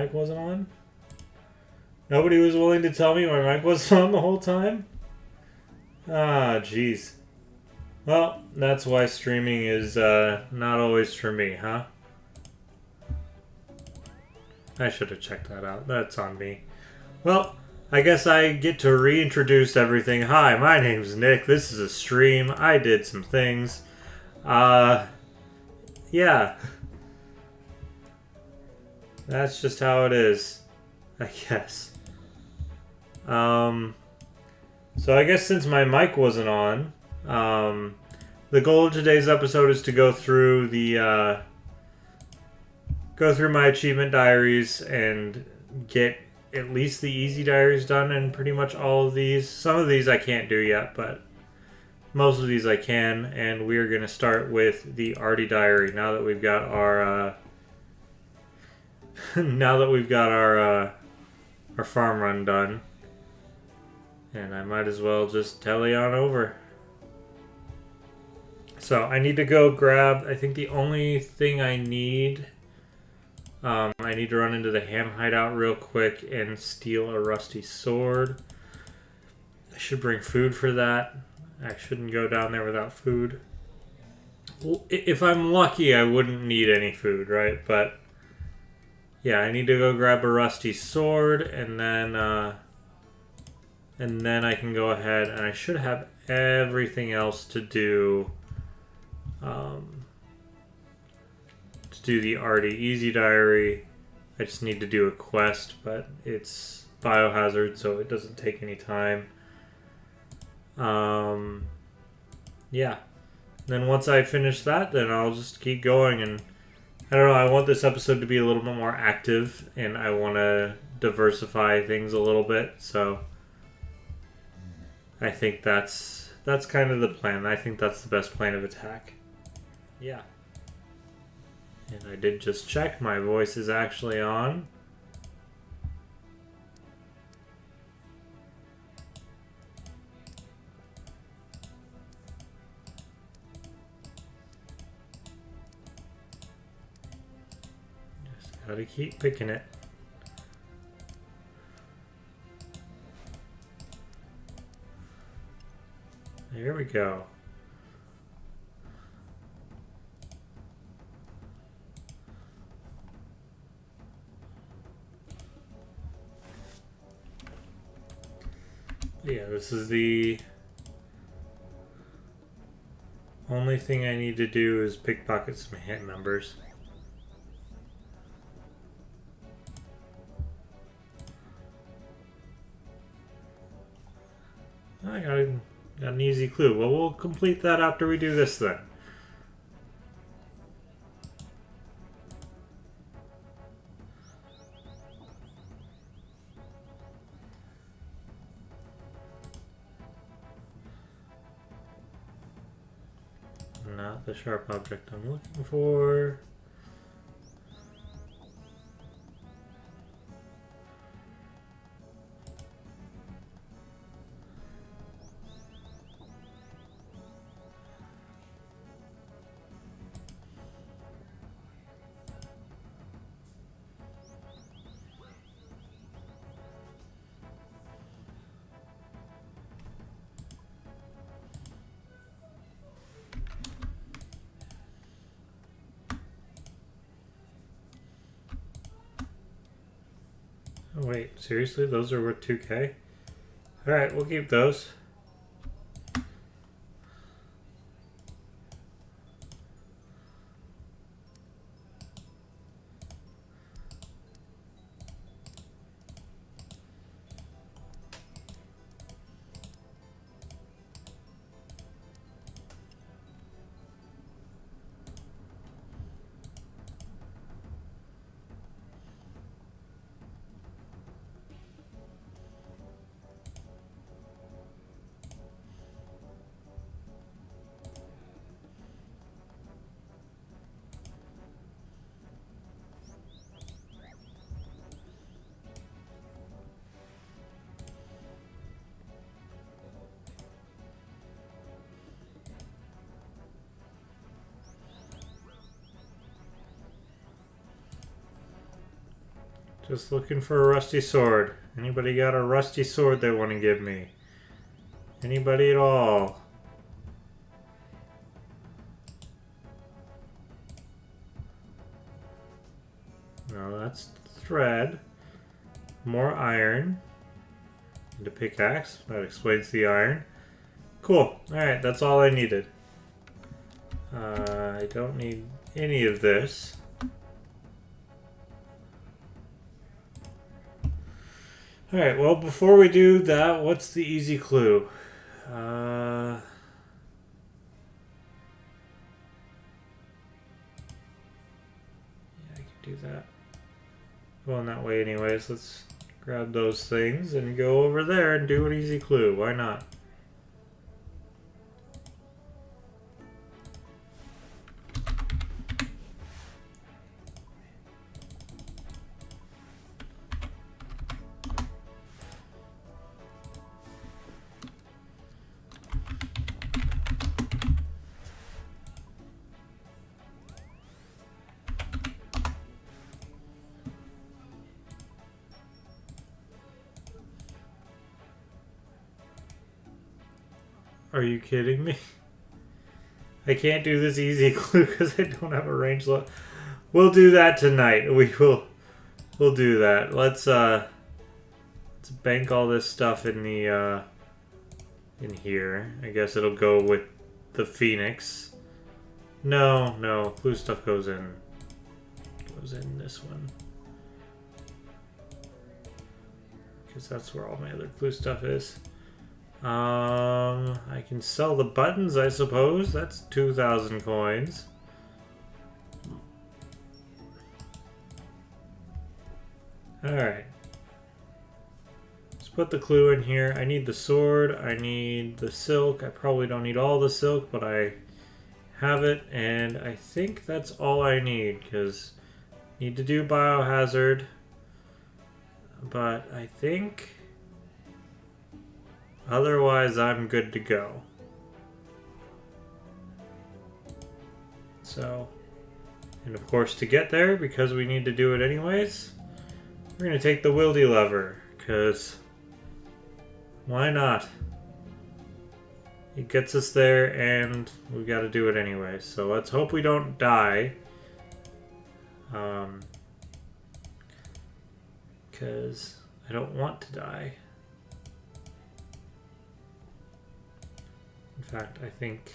mic wasn't on? Nobody was willing to tell me my mic wasn't on the whole time? Ah, jeez. Well, that's why streaming is not always for me, huh? I should have checked that out. That's on me. Well, I guess I get to reintroduce everything. Hi, my name's Nick. This is a stream. I did some things. Yeah. That's just how it is, I guess. So I guess since my mic wasn't on, the goal of today's episode is to go through the go through my achievement diaries and get at least the easy diaries done, and pretty much all of these. Some of these I can't do yet, but most of these I can. And we are going to start with the arty diary now that we've got our our farm run done. And I might as well just telly on over. So I need to go grab, I think the only thing I need, I need to run into the ham hideout real quick and steal a rusty sword. I should bring food for that. I shouldn't go down there without food. Well, if I'm lucky, I wouldn't need any food, right? But yeah, I need to go grab a rusty sword, and then I can go ahead, and I should have everything else to do the arty easy diary. I just need to do a quest, but it's biohazard, so it doesn't take any time. Yeah. Then once I finish that, then I'll just keep going, and I don't know, I want this episode to be a little bit more active, and I want to diversify things a little bit, so I think that's kind of the plan. I think that's the best plan of attack. Yeah. And I did just check. My voice is actually on. Just gotta keep picking it. There we go. Yeah, this is the only thing I need to do is pickpocket some hand numbers. I got an easy clue. Well, we'll complete that after we do this then. Not the sharp object I'm looking for. Oh wait, seriously? Those are worth 2K? Alright, we'll keep those. Just looking for a rusty sword. Anybody got a rusty sword they want to give me? Anybody at all? No, that's thread. More iron. And a pickaxe. That explains the iron. Cool. Alright, that's all I needed. I don't need any of this. Alright, well, before we do that, what's the easy clue? Yeah, I can do that. Going that way anyways. Let's grab those things and go over there and do an easy clue. Why not? Are you kidding me? I can't do this easy clue because I don't have a range lock. We'll do that tonight. We'll do that. Let's bank all this stuff in the in here. I guess it'll go with the Phoenix. No, blue stuff goes in this one. Because that's where all my other blue stuff is. I can sell the buttons, I suppose. That's 2,000 coins. Alright. Let's put the clue in here. I need the sword. I need the silk. I probably don't need all the silk, but I have it. And I think that's all I need, because I need to do biohazard. But I think... otherwise, I'm good to go. So, and of course to get there, because we need to do it anyways, we're going to take the wildy lever, because why not? It gets us there, and we got to do it anyway. So let's hope we don't die. Because I don't want to die. In fact, I think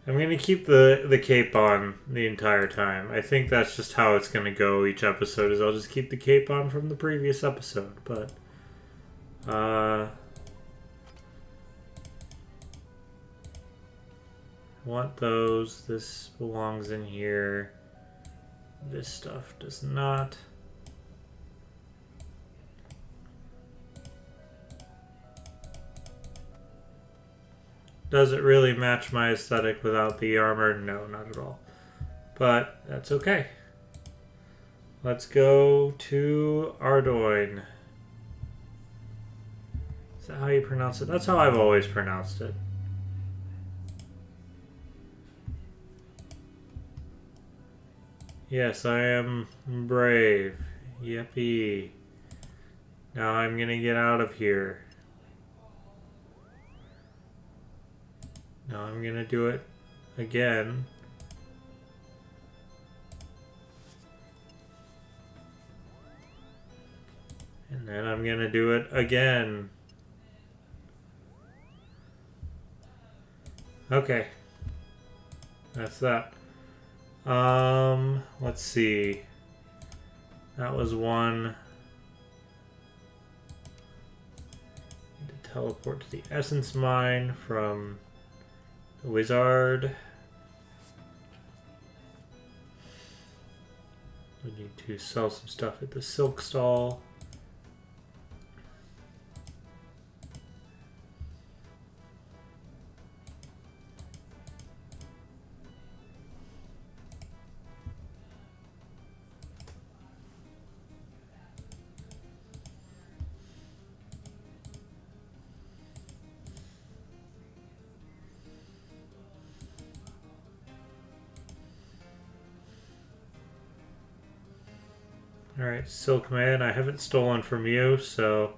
I'm going to keep the cape on the entire time. I think that's just how it's going to go each episode, is I'll just keep the cape on from the previous episode. But, I want those. This belongs in here. This stuff does not. Does it really match my aesthetic without the armor? No, not at all. But that's okay. Let's go to Ardoin. Is that how you pronounce it? That's how I've always pronounced it. Yes, I am brave. Yippee. Now I'm gonna get out of here. Now I'm going to do it again. And then I'm going to do it again. Okay. That's that. Let's see. That was one. Need to teleport to the essence mine from the wizard. We need to sell some stuff at the silk stall. Alright, Silkman, I haven't stolen from you, so...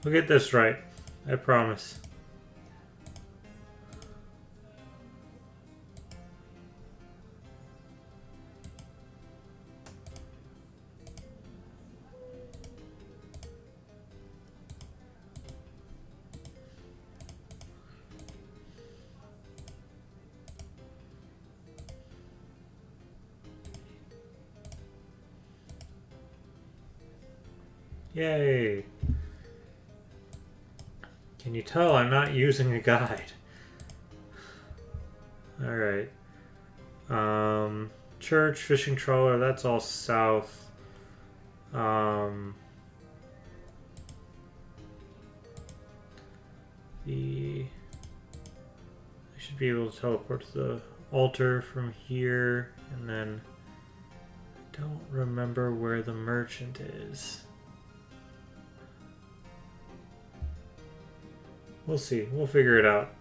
We'll get this right. I promise. Yay! Can you tell I'm not using a guide? Alright. Church, fishing trawler, that's all south. I should be able to teleport to the altar from here, and then I don't remember where the merchant is. We'll see. We'll figure it out.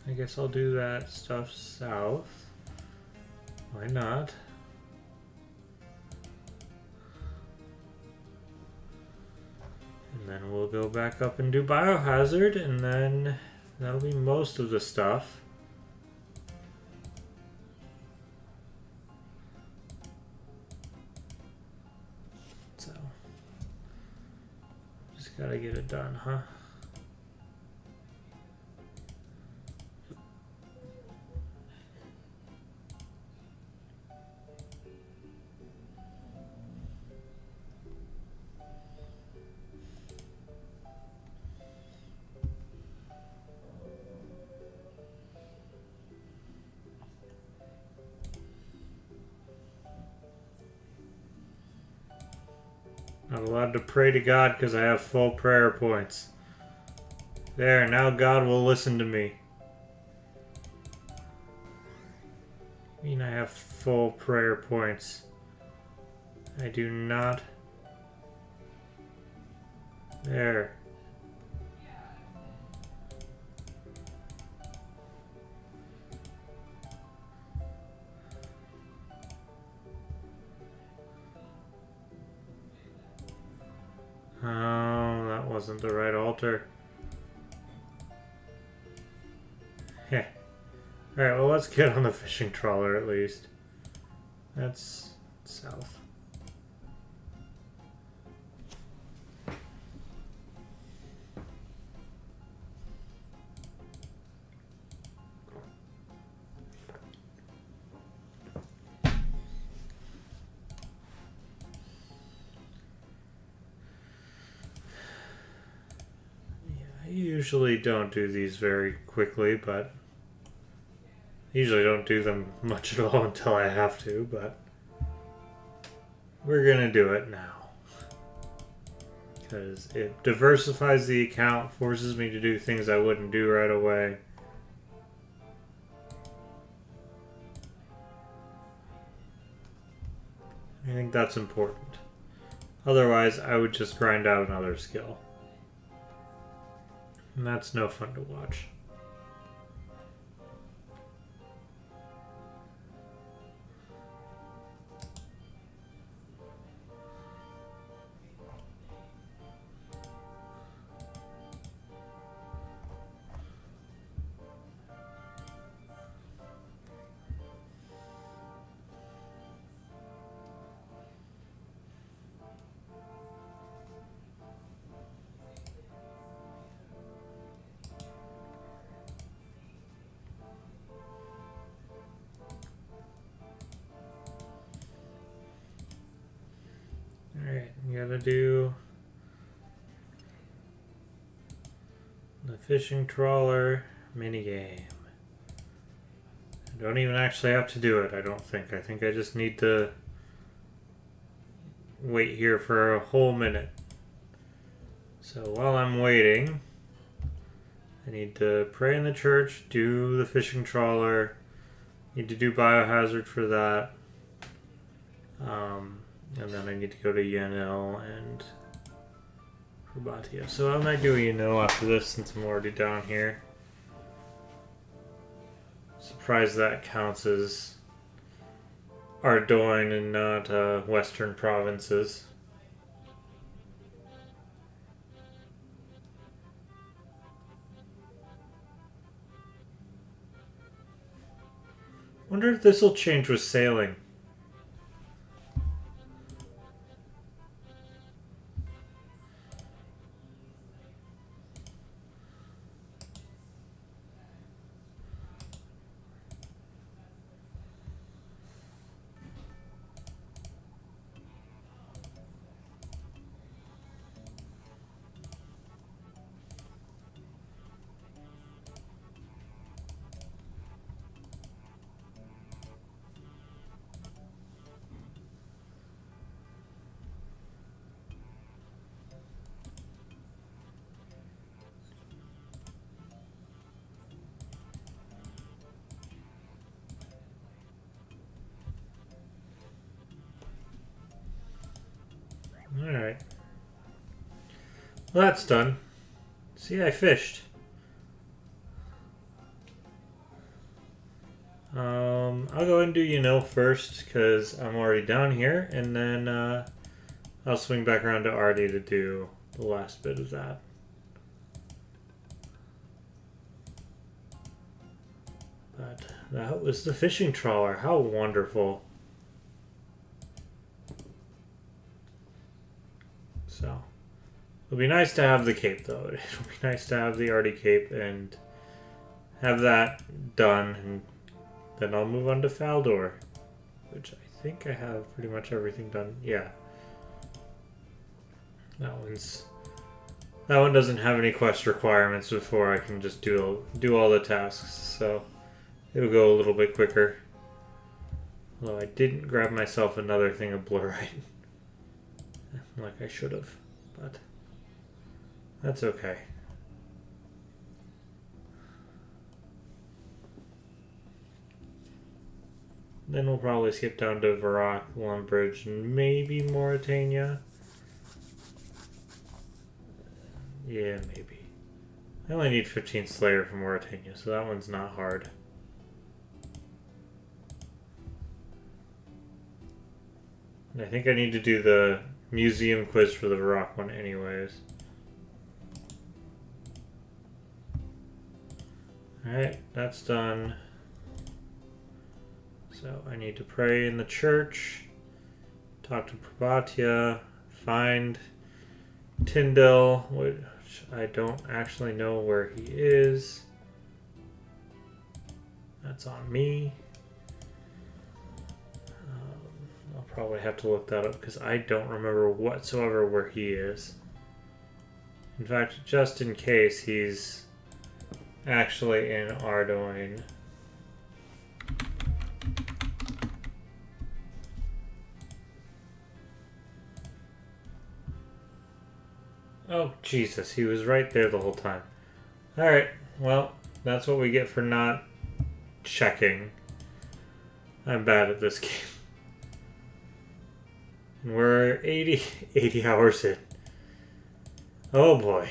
I guess I'll do that stuff south. Why not? And then we'll go back up and do Biohazard, and then that'll be most of the stuff. So, just gotta get it done, huh? Not allowed to pray to God because I have full prayer points. There, now God will listen to me. I mean, I have full prayer points. I do not. There. Oh, that wasn't the right altar. Heh. Alright, well, let's get on the fishing trawler at least. That's south. I usually don't do these very quickly, but I usually don't do them much at all until I have to, but we're gonna do it now. Because it diversifies the account, forces me to do things I wouldn't do right away. I think that's important. Otherwise, I would just grind out another skill. And that's no fun to watch. to do the fishing trawler minigame. I don't even actually have to do it, I don't think. I think I just need to wait here for a whole minute. So while I'm waiting, I need to pray in the church, do the fishing trawler, need to do biohazard for that, and then I need to go to Yanel and Rubatia. So I might do Yanel after this since I'm already down here. Surprised that counts as Ardoin and not Western provinces. Wonder if this will change with sailing. Alright. Well, that's done. See, I fished. I'll go and do first because I'm already down here, and then I'll swing back around to Artie to do the last bit of that. But that was the fishing trawler. How wonderful. So, it'll be nice to have the cape, though. It'll be nice to have the Artie cape and have that done, and then I'll move on to Faldor, which I think I have pretty much everything done. Yeah. That one doesn't have any quest requirements before I can just do all the tasks, so it'll go a little bit quicker. Although I didn't grab myself another thing of blurite like I should have, but that's okay. Then we'll probably skip down to Varak, Lumbridge, and maybe Mauritania. Yeah, maybe. I only need 15 Slayer for Mauritania, so that one's not hard. And I think I need to do the museum quiz for the Varak one anyways. Alright, that's done. So I need to pray in the church, talk to Prabatia, find Tyndall, which I don't actually know where he is. That's on me. I'll probably have to look that up because I don't remember whatsoever where he is. In fact, just in case, he's actually in Ardoin. Oh, Jesus, he was right there the whole time. Alright, well, that's what we get for not checking. I'm bad at this game. And we're 80 hours in. Oh boy.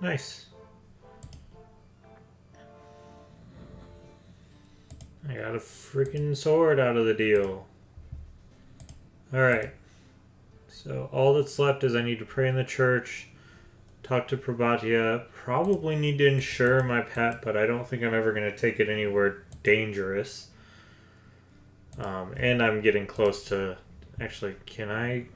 Nice. I got a freaking sword out of the deal. Alright. So all that's left is I need to pray in the church, talk to Prabhatia, probably need to insure my pet, but I don't think I'm ever going to take it anywhere dangerous. And I'm getting close to... Actually, can I...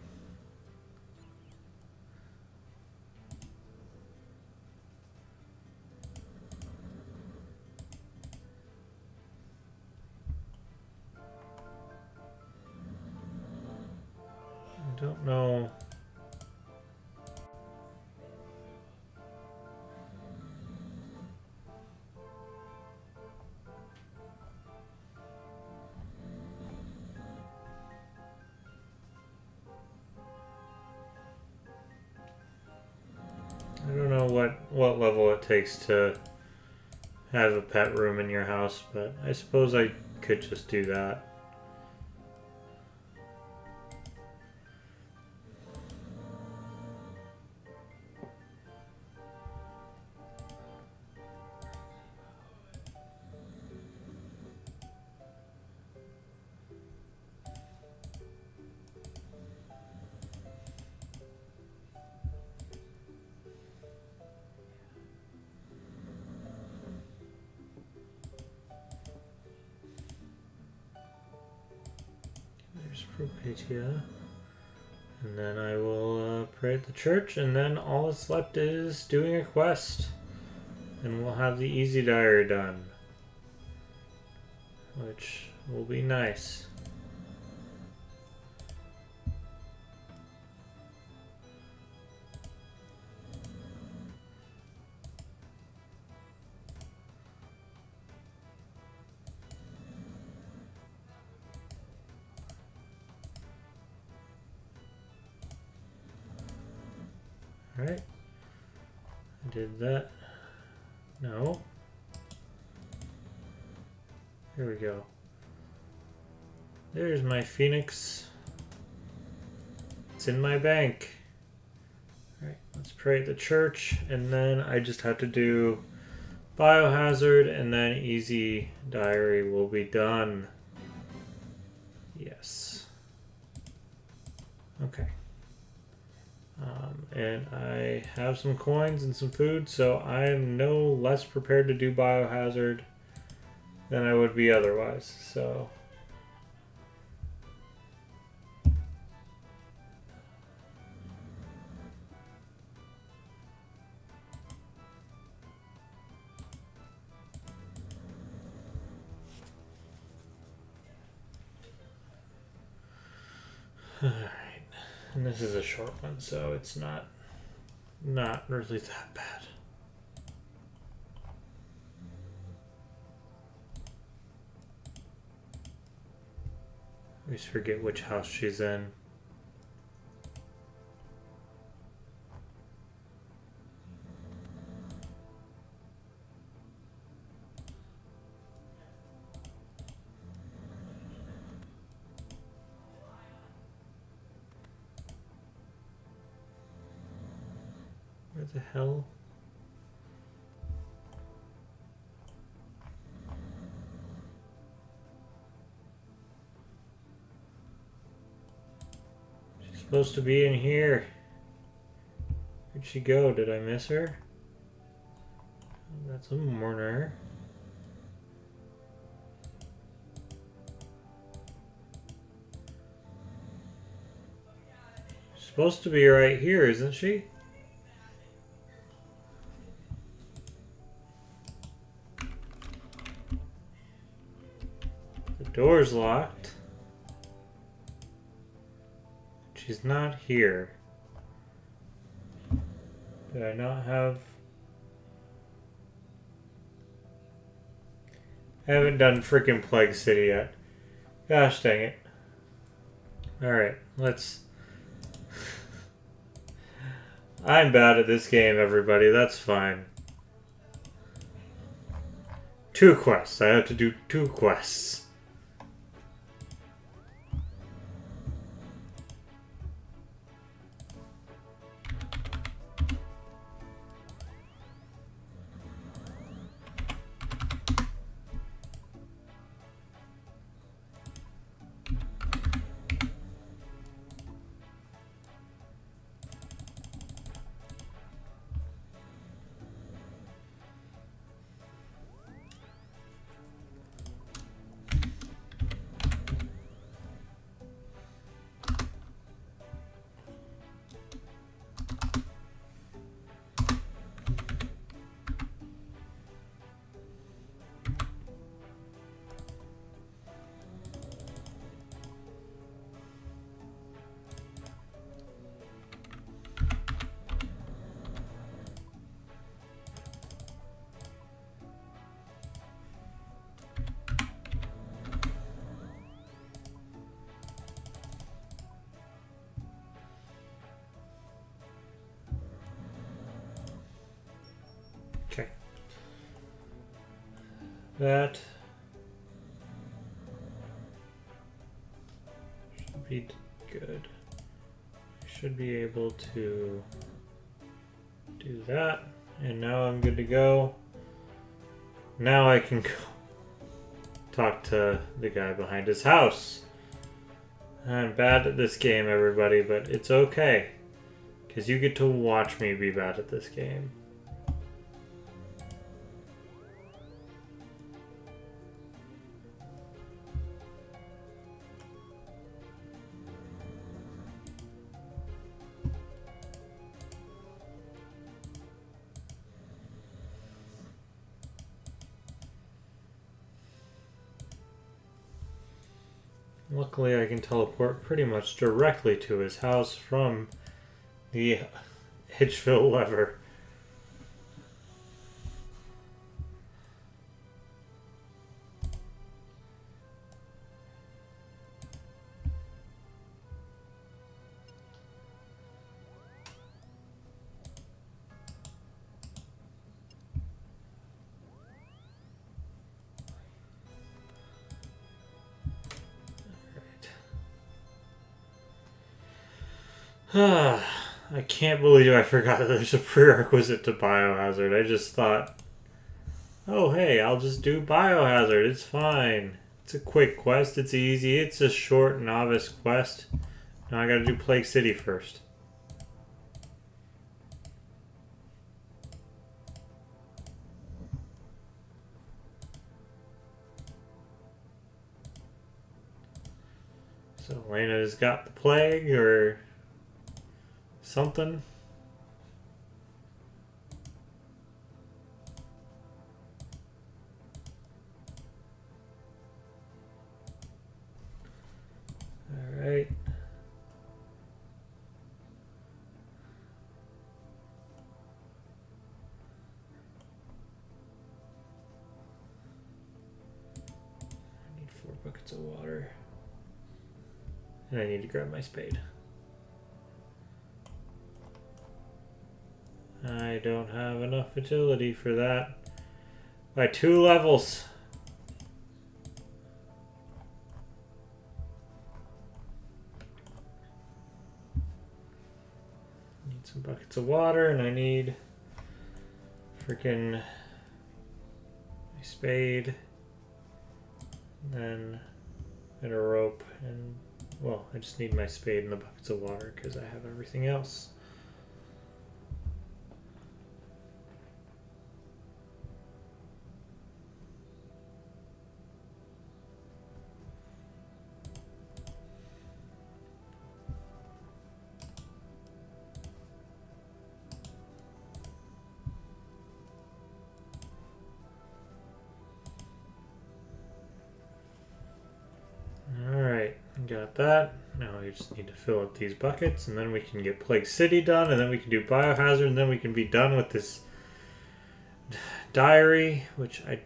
I don't know... I don't know what level it takes to have a pet room in your house, but I suppose I could just do that. Prabhatia. And then I will pray at the church, and then all that's left is doing a quest. And we'll have the easy diary done. Which will be nice. Alright. I did that. No. Here we go. There's my Phoenix. It's in my bank. Alright, let's pray at the church, and then I just have to do Biohazard, and then easy diary will be done. Yes. Okay. And I have some coins and some food, so I am no less prepared to do Biohazard than I would be otherwise. So alright. And this is a short one, so it's not really that bad. I always forget which house she's in. Where the hell? She's supposed to be in here. Where'd she go? Did I miss her? That's a mourner. She's supposed to be right here, isn't she? Door's locked. She's not here. Did I not have... I haven't done freaking Plague City yet. Gosh dang it. Alright, let's... I'm bad at this game, everybody. That's fine. 2 quests. I have to do 2 quests. That should be good. I should be able to do that. And now I'm good to go. Now I can go talk to the guy behind his house. I'm bad at this game, everybody, but it's okay. Because you get to watch me be bad at this game. Luckily, I can teleport pretty much directly to his house from the Hitchville lever. I can't believe I forgot that there's a prerequisite to Biohazard. I just thought, oh hey, I'll just do Biohazard. It's fine. It's a quick quest. It's easy. It's a short novice quest. Now I gotta do Plague City first. So Elena's got the plague or something. All right. I need 4 buckets of water. And I need to grab my spade. I don't have enough agility for that. By 2 levels. Need some buckets of water, and I need freaking my spade. And a rope, and well, I just need my spade and the buckets of water because I have everything else. Got that. Now we just need to fill up these buckets, and then we can get Plague City done, and then we can do Biohazard, and then we can be done with this diary, which I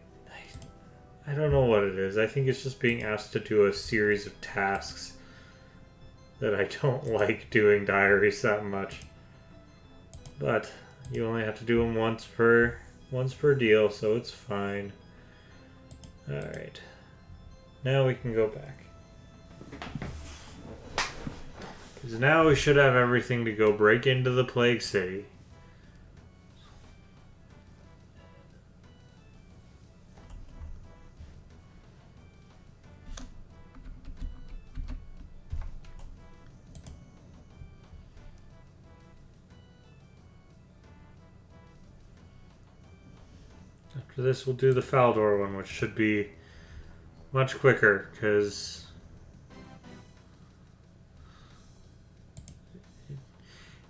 don't know what it is. I think it's just being asked to do a series of tasks that I don't like doing diaries that much. But you only have to do them once per deal, so it's fine. Alright. Now we can go back. Because now we should have everything to go break into the Plague City. After this, we'll do the Faldor one, which should be much quicker, because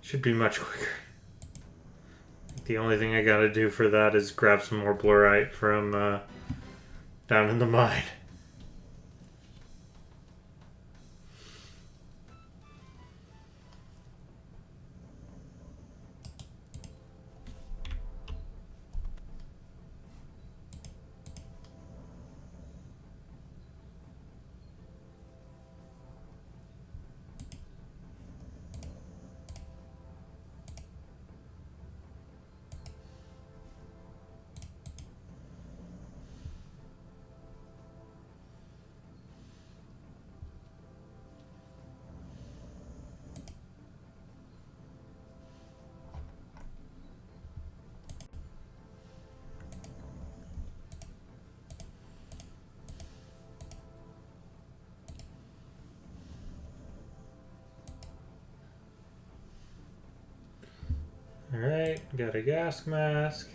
should be much quicker. The only thing I gotta do for that is grab some more blurite from down in the mine. Got a gas mask.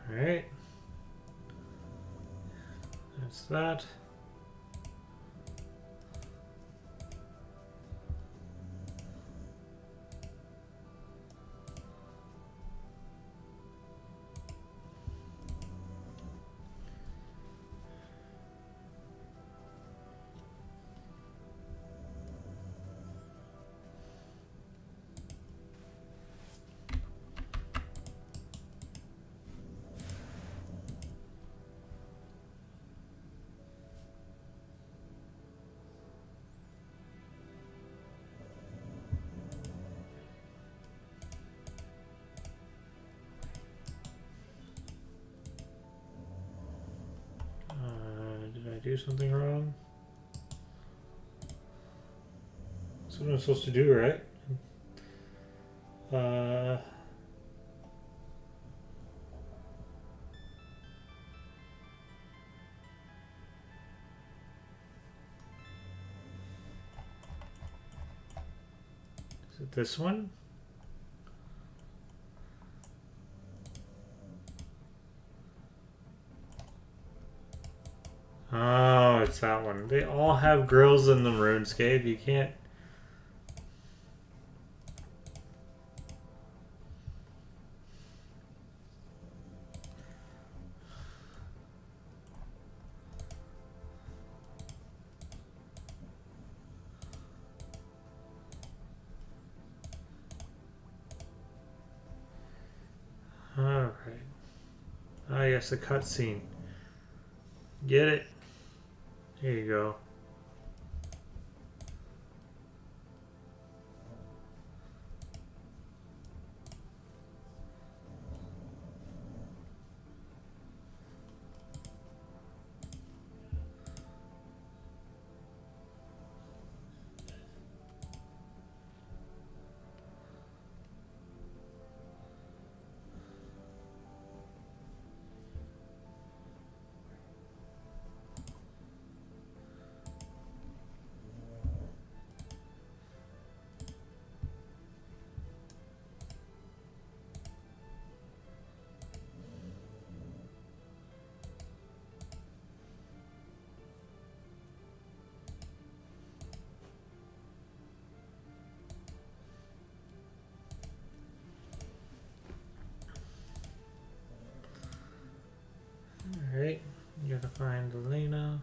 Alright. That's that. Did I do something wrong? That's what I'm supposed to do, right? Is it this one? Oh, it's that one. They all have grills in the RuneScape. You can't... Alright. Ah, yes, a cutscene. Get it? Here you go. Alright, you gotta find Elena.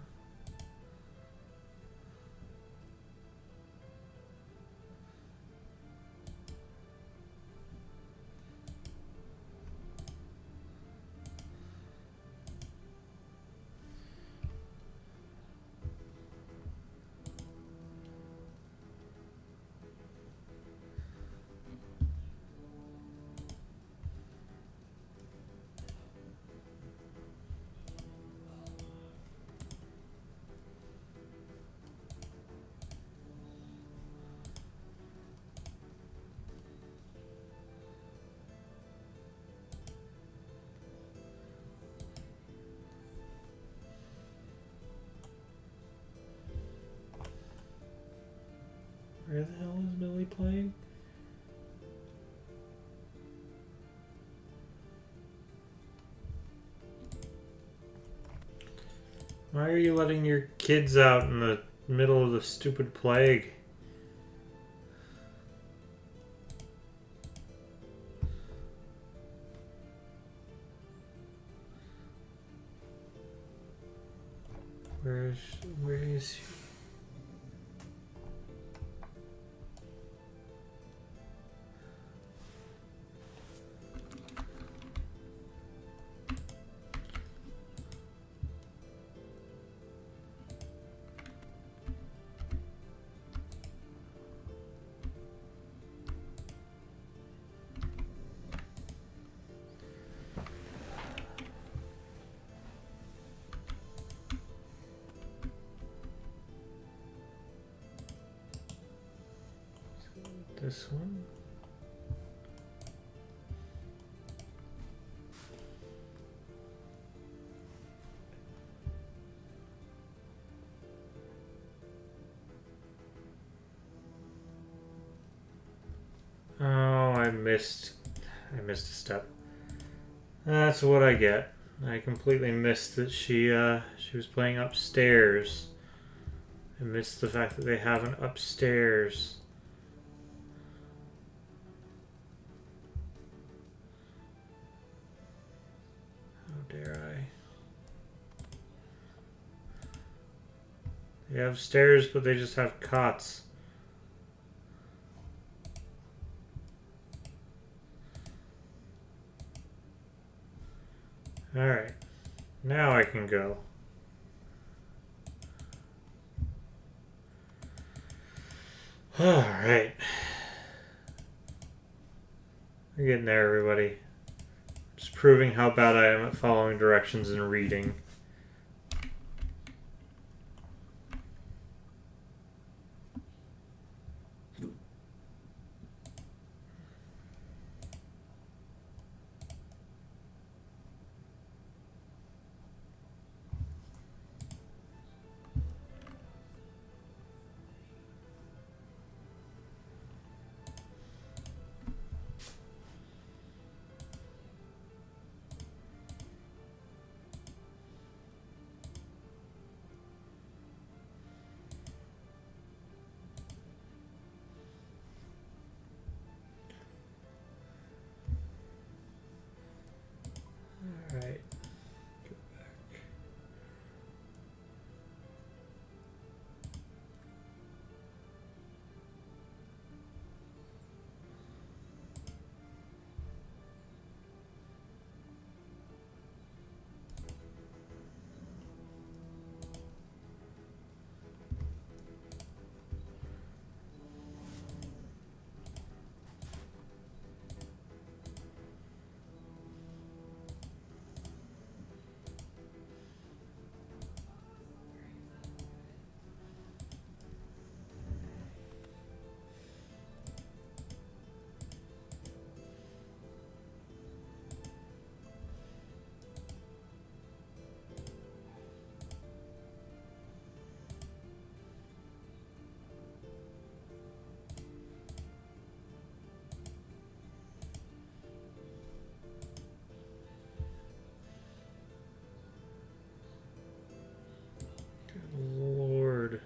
Where the hell is Billy playing? Why are you letting your kids out in the middle of the stupid plague? Where is he? This one? Oh, I missed a step. That's what I get. I completely missed that she was playing upstairs. I missed the fact that they have an upstairs. How dare I? They have stairs, but they just have cots. Alright. Now I can go. Alright. We're getting there, everybody. Just proving how bad I am at following directions and reading. Alright. Go back. Lord.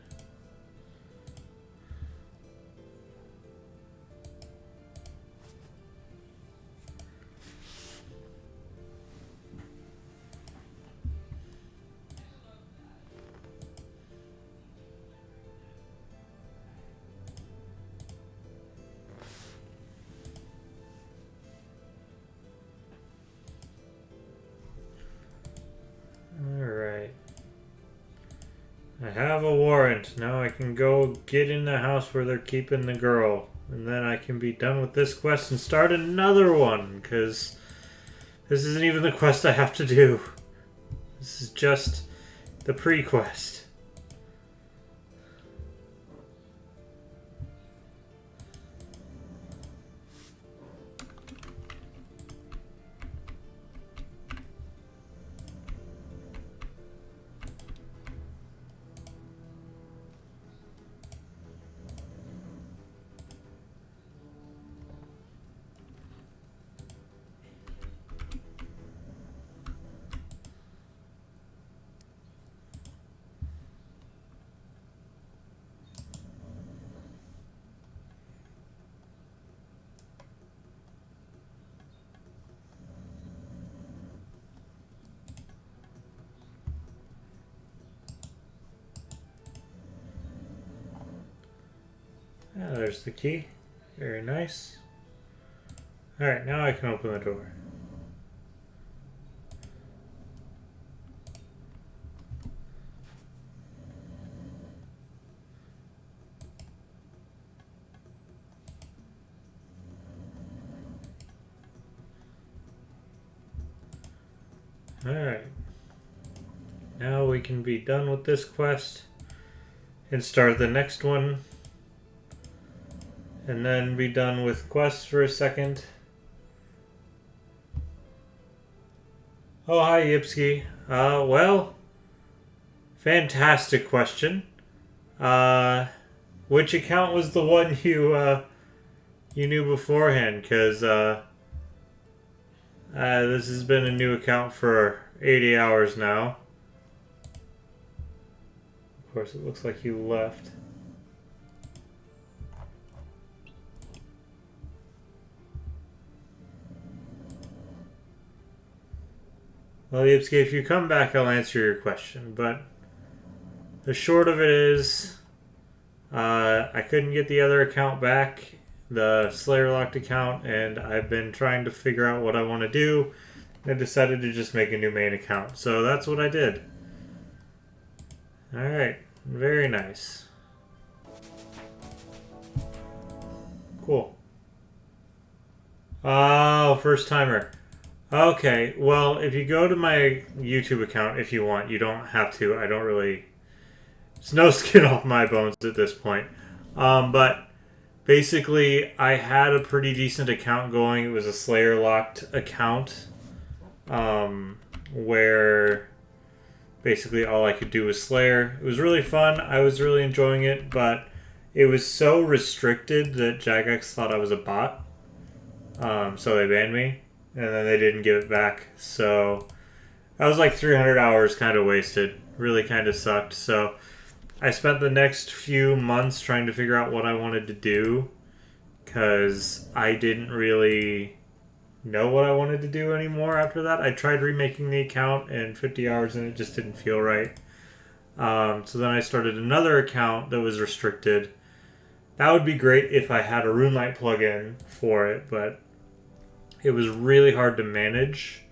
Alright. I have a warrant. Now I can go get in the house where they're keeping the girl. And then I can be done with this quest and start another one. Because this isn't even the quest I have to do. This is just the pre-quest. there's the key. Very nice. Alright, now I can open the door. Alright. Now we can be done with this quest and start the next one. And then be done with quests for a second. Oh, hi, Yipsky. Well, fantastic question. Which account was the one you knew beforehand? Because, this has been a new account for 80 hours now. Of course, it looks like you left. Well, Yipsky, if you come back, I'll answer your question. But the short of it is, I couldn't get the other account back, the Slayer locked account, and I've been trying to figure out what I want to do. I decided to just make a new main account. So that's what I did. Alright, very nice. Cool. Oh, first timer. Okay, well, if you go to my YouTube account, if you want, you don't have to. I don't really... It's no skin off my bones at this point. But basically, I had a pretty decent account going. It was a Slayer-locked account. Where basically all I could do was Slayer. It was really fun. I was really enjoying it, but it was so restricted that Jagex thought I was a bot. So they banned me. And then they didn't give it back. So that was like 300 hours kind of wasted. Really kind of sucked. So I spent the next few months trying to figure out what I wanted to do. Because I didn't really know what I wanted to do anymore after that. I tried remaking the account in 50 hours and it just didn't feel right. So then I started another account that was restricted. That would be great if I had a RuneLite plugin for it, but it was really hard to manage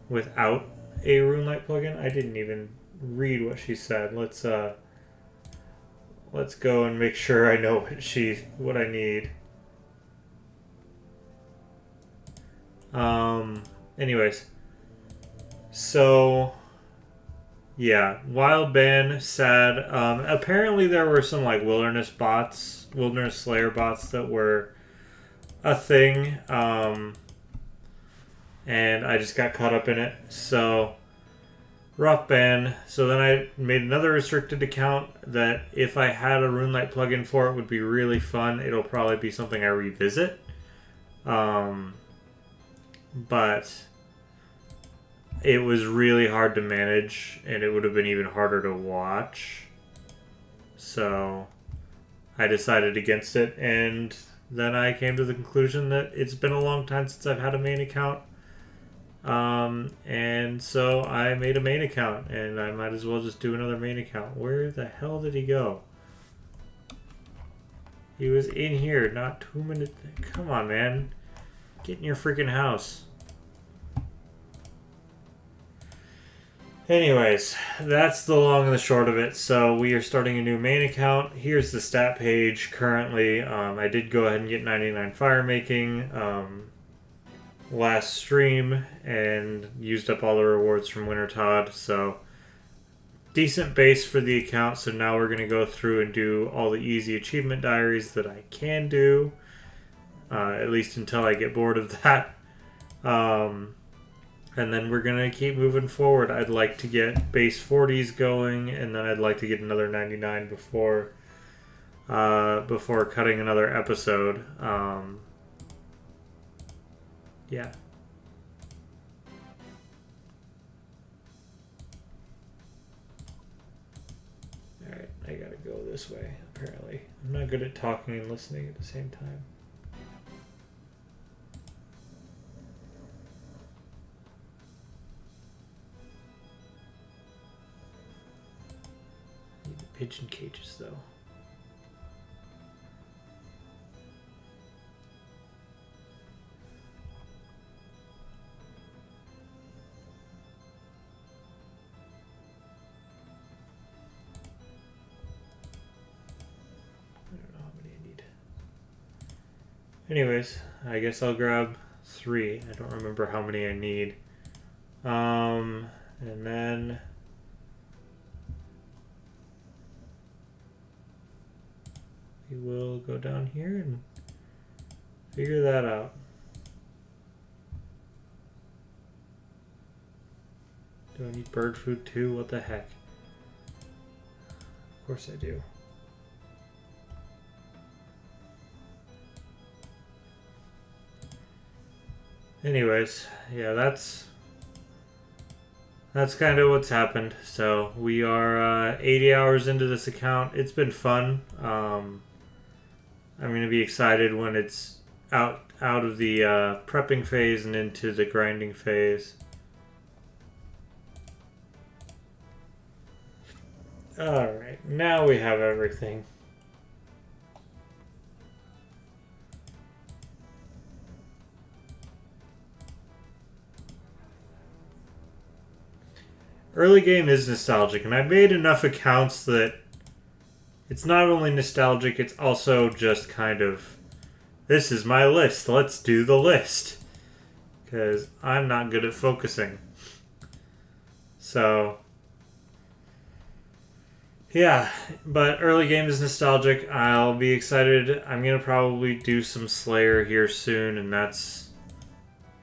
without a RuneLite plugin. I didn't even read what she said. Let's go and make sure I know what I need. Anyways. So yeah, wild ban, sad. Apparently there were some like wilderness Slayer bots that were a thing. And I just got caught up in it. So, rough ban. So then I made another restricted account that if I had a RuneLite plugin for it would be really fun. It'll probably be something I revisit. But it was really hard to manage and it would have been even harder to watch. So I decided against it, and then I came to the conclusion that it's been a long time since I've had a main account. And so I made a main account, and I might as well just do another main account. Where the hell did he go? He was in here not 2 minutes. Come on, man. Get in your freaking house. Anyways, that's the long and the short of it. So we are starting a new main account. Here's the stat page currently. I did go ahead and get 99 fire making last stream and used up all the rewards from Winter Todd. So decent base for the account. So now we're going to go through and do all the easy achievement diaries that I can do. At least until I get bored of that. And then we're going to keep moving forward. I'd like to get base 40s going, and then I'd like to get another 99 before cutting another episode. Yeah. Alright, I gotta go this way, apparently. I'm not good at talking and listening at the same time. Need the pigeon cages, though. Anyways, I guess I'll grab 3. I don't remember how many I need. And then we will go down here and figure that out. Do I need bird food too? What the heck? Of course I do. Anyways, yeah, that's kind of what's happened. So we are 80 hours into this account. It's been fun. I'm going to be excited when it's out of the prepping phase and into the grinding phase. Alright, now we have everything. Early game is nostalgic, and I made enough accounts that it's not only nostalgic, it's also just kind of, this is my list, let's do the list. Because I'm not good at focusing. So, yeah, but early game is nostalgic. I'll be excited. I'm going to probably do some Slayer here soon, and that's...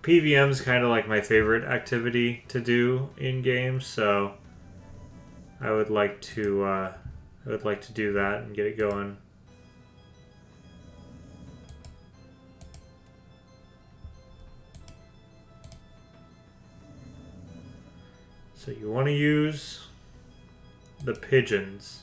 PVM's kind of like my favorite activity to do in games, so I would like to do that and get it going. So you want to use the pigeons.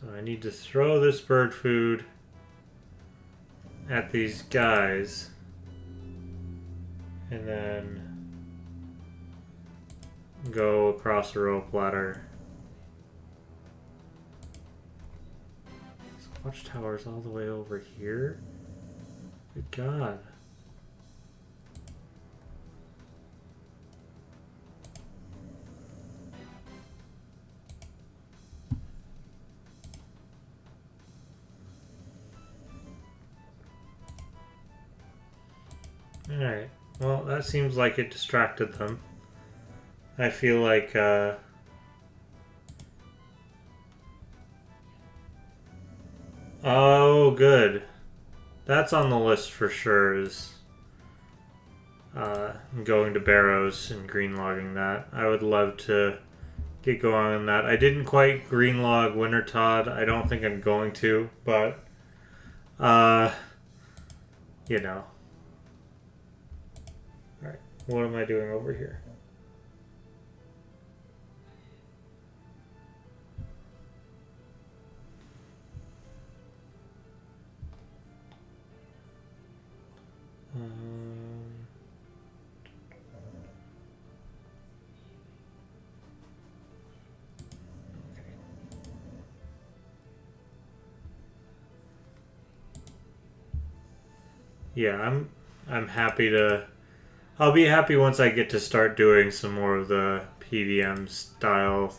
So I need to throw this bird food at these guys and then go across the rope ladder. This watchtower's all the way over here? Good God. Alright, well that seems like it distracted them. I feel like, oh good. That's on the list for sure, is going to Barrows and greenlogging that. I would love to get going on that. I didn't quite greenlog Winter Todd. I don't think I'm going to, but, you know. Alright, what am I doing over here? Yeah, I'm happy to... I'll be happy once I get to start doing some more of the PVM style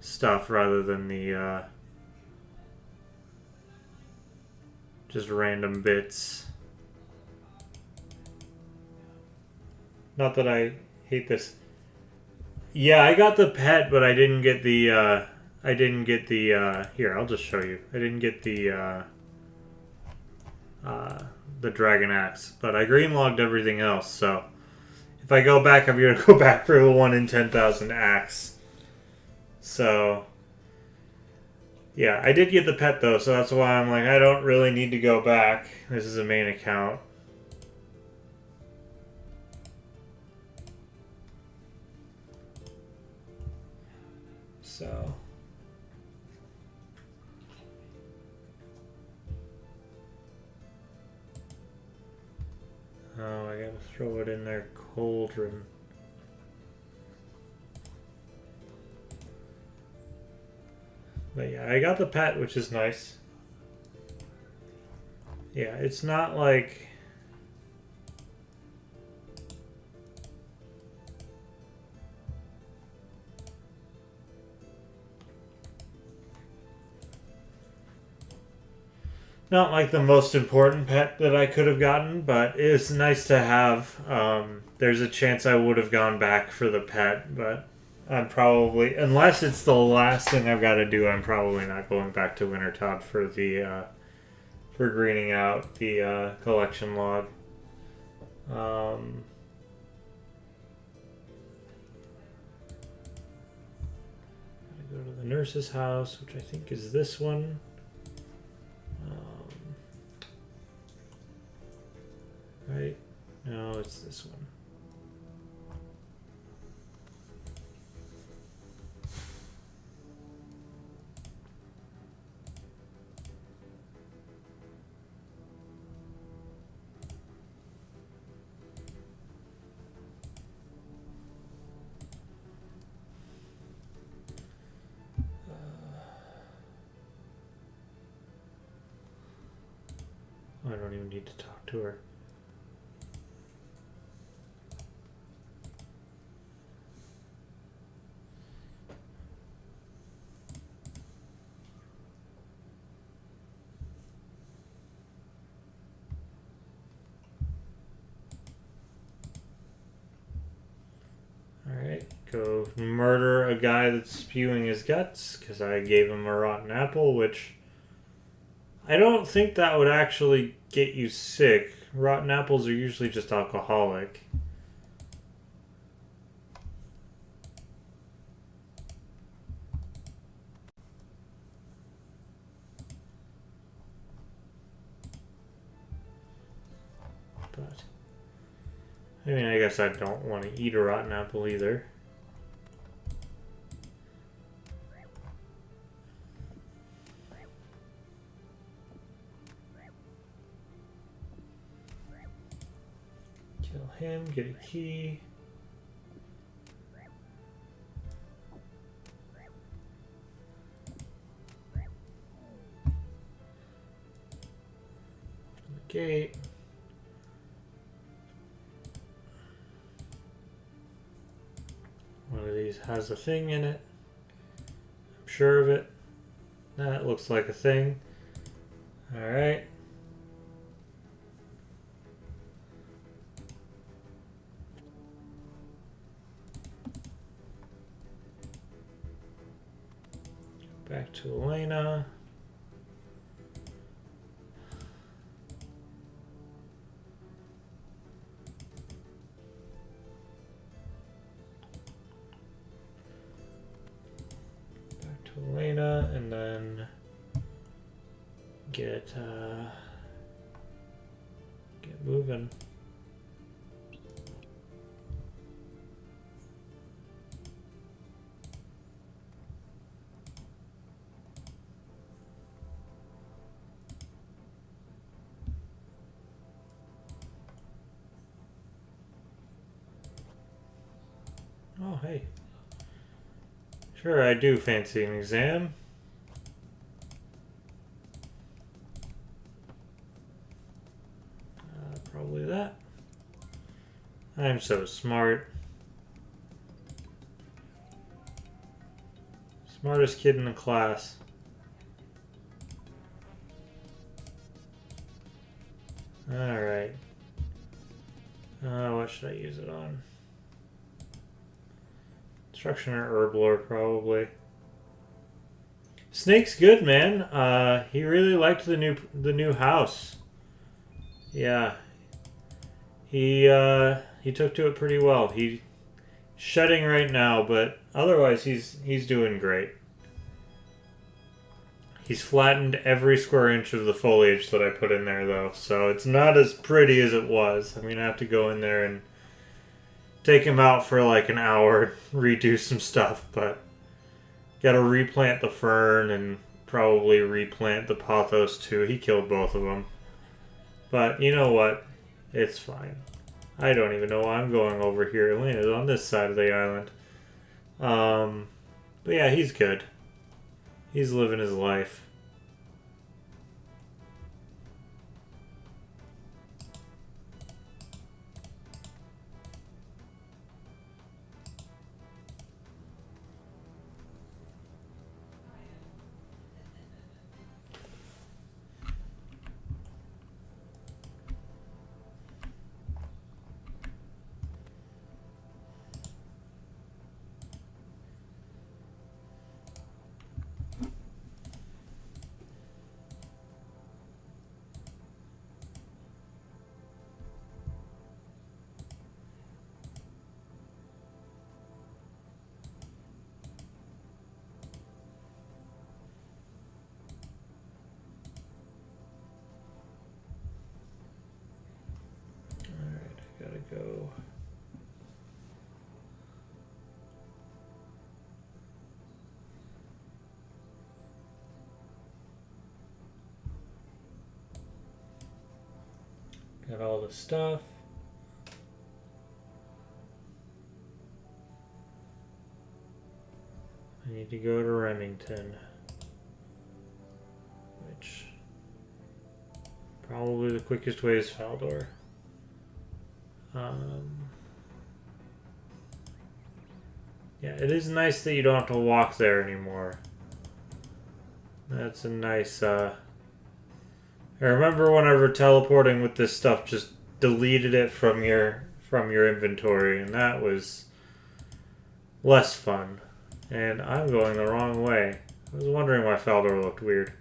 stuff rather than the just random bits. Not that I hate this. Yeah, I got the pet, but I didn't get the here, I'll just show you. I didn't get the Dragon Axe, but I greenlogged everything else, so if I go back, I'm going to go back for the 1 in 10,000 axe. So, yeah, I did get the pet though, so that's why I'm like, I don't really need to go back. This is a main account. So... oh, I gotta throw it in their cauldron. But yeah, I got the pet, which is nice. Yeah, it's not like... Not like the most important pet that I could have gotten, but it's nice to have. There's a chance I would have gone back for the pet, but I'm probably, unless it's the last thing I've got to do, I'm probably not going back to Wintertop for the for greening out the collection log. Go to the nurse's house, which I think is this one. Right? No, it's this one. I don't even need to talk to her. Alright, go murder a guy that's spewing his guts, because I gave him a rotten apple, which I don't think that would actually get you sick. Rotten apples are usually just alcoholic. But, I mean, I guess I don't want to eat a rotten apple either. Kill him, get a key. Gate. One of these has a thing in it. I'm sure of it. That looks like a thing. Alright. Back to Elena. Elena, and then get moving. Oh, hey. Sure, I do fancy an exam. Probably that. I'm so smart. Smartest kid in the class. Alright. What should I use it on? Instruction or Herblore, probably. Snake's good, man. He really liked the new house. Yeah. He took to it pretty well. He's shedding right now, but otherwise he's doing great. He's flattened every square inch of the foliage that I put in there, though, so it's not as pretty as it was. I'm gonna have to go in there and take him out for like an hour, redo some stuff, but gotta replant the fern and probably replant the pothos too. He killed both of them. But you know what? It's fine. I don't even know why I'm going over here. Elena's on this side of the island. But yeah, he's good. He's living his life. go. Got all the stuff. I need to go to Remington, which probably the quickest way is Faldor. Yeah, it is nice that you don't have to walk there anymore. That's a nice, I remember whenever teleporting with this stuff just deleted it from your inventory, and that was less fun. And I'm going the wrong way. I was wondering why Faldor looked weird.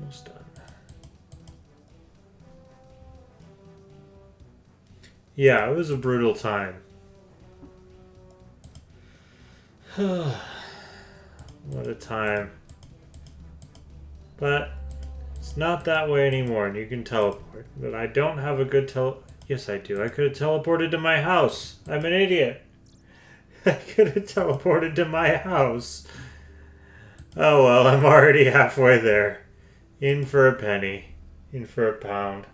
Almost done. Yeah, it was a brutal time. What a time. But it's not that way anymore, and you can teleport. But I don't have a good Yes, I do. I could have teleported to my house. I'm an idiot. I could have teleported to my house. Oh well, I'm already halfway there. In for a penny. In for a pound.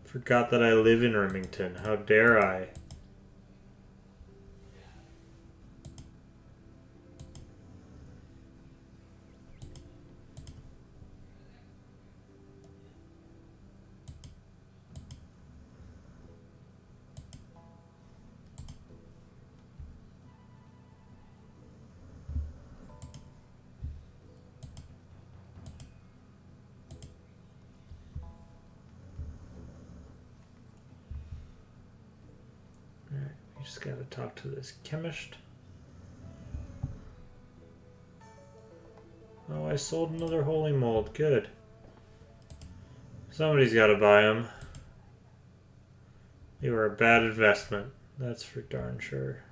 Forgot that I live in Remington. How dare I? Just gotta talk to this chemist. Oh, I sold another holy mold. Good. Somebody's gotta buy them. They were a bad investment. That's for darn sure.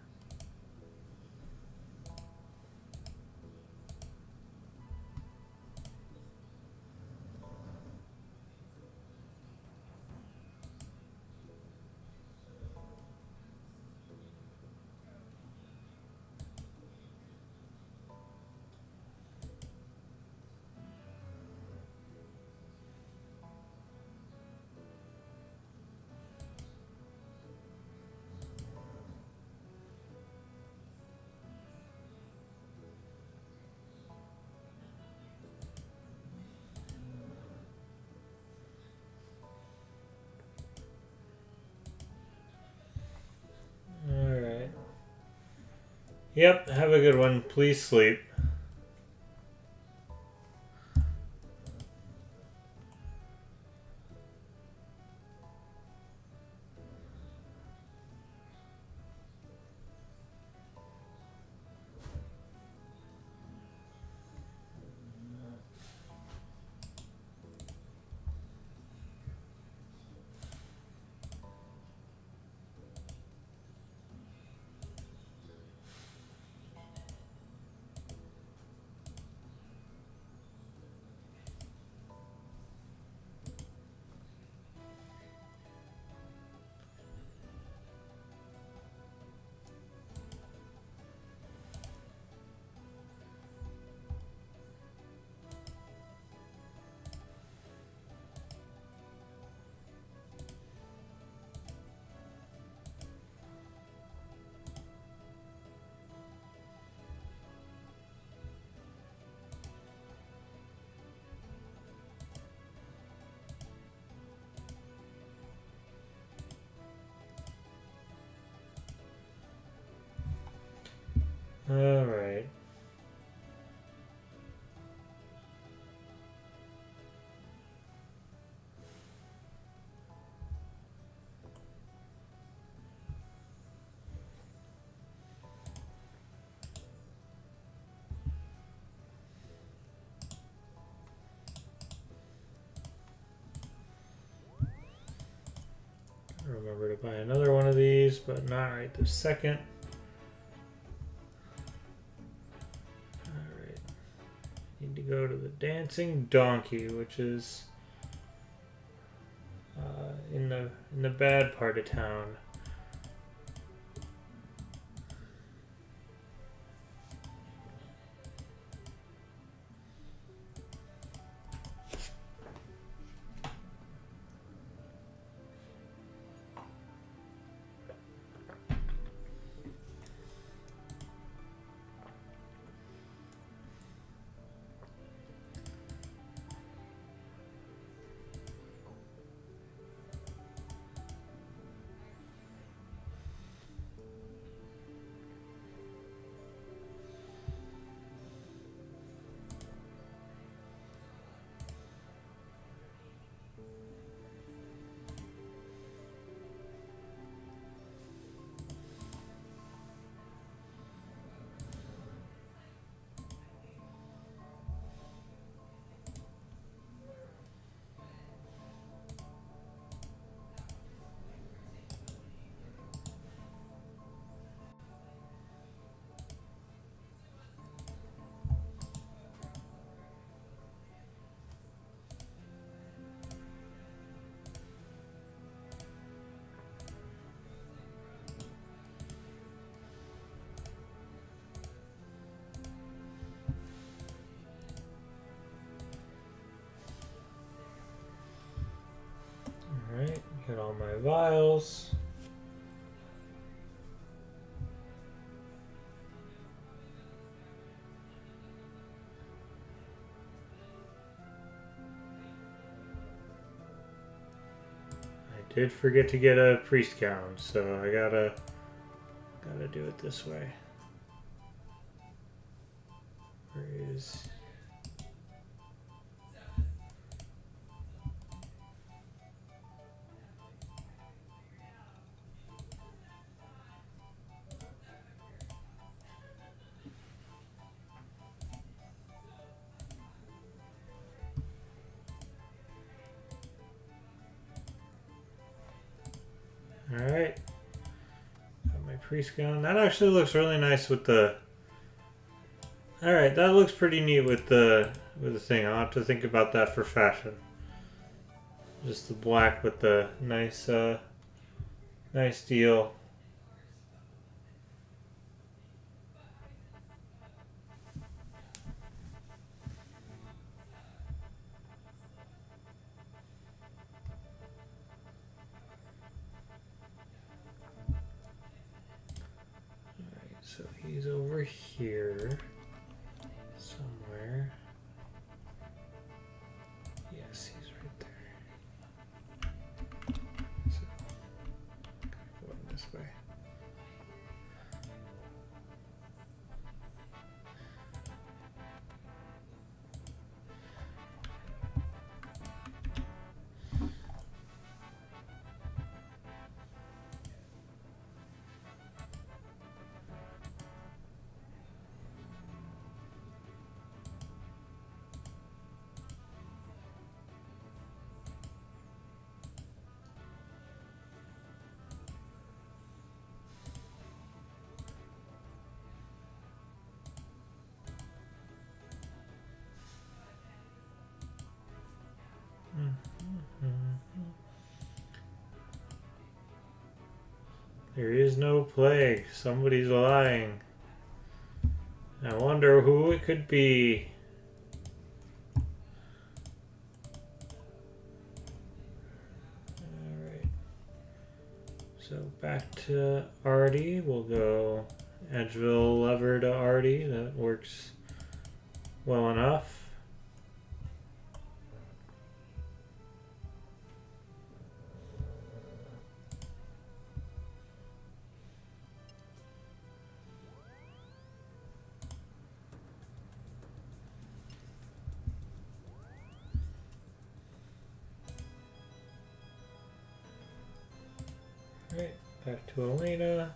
Alright. Yep, have a good one. Please sleep. Alright. remember to buy another one of these, but not right this second. Alright. Need to go to the Dancing Donkey, which is in the bad part of town. Alright, get all my vials. I did forget to get a priest gown, so I gotta do it this way. Where is... Alright. Got my priest gown. That actually looks really nice with the... Alright, that looks pretty neat with the thing. I'll have to think about that for fashion. Just the black with the nice nice deal. So he's over here somewhere. Yes, he's right there. So, going this way. There is no plague. Somebody's lying. I wonder who it could be. Alright. So back to Artie. We'll go Edgeville lever to Artie. That works well enough. Alright, back to Elena.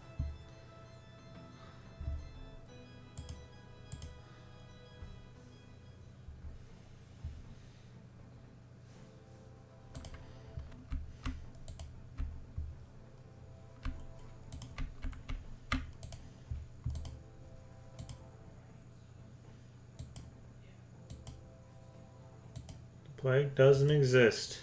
Spike doesn't exist.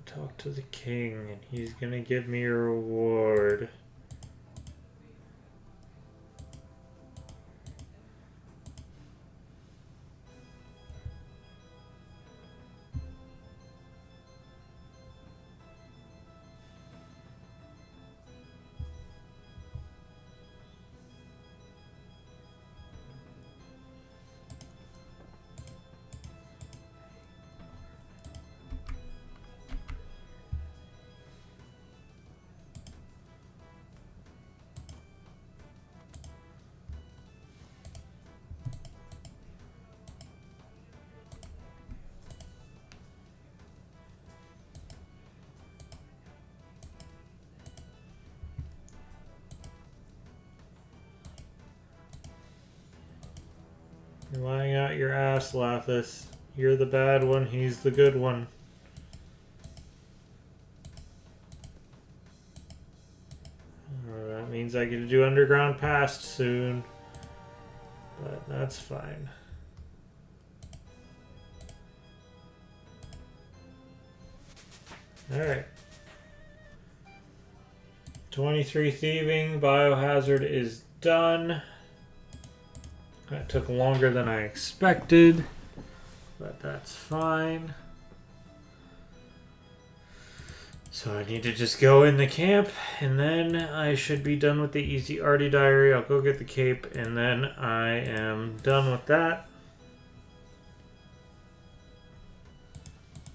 Talk to the king, and he's gonna give me a reward. You're lying out your ass, Lathis. You're the bad one, he's the good one. That means I get to do underground past soon. But that's fine. Alright. 23 thieving, biohazard is done. That took longer than I expected, but that's fine. So I need to just go in the camp, and then I should be done with the easy arty diary. I'll go get the cape, and then I am done with that.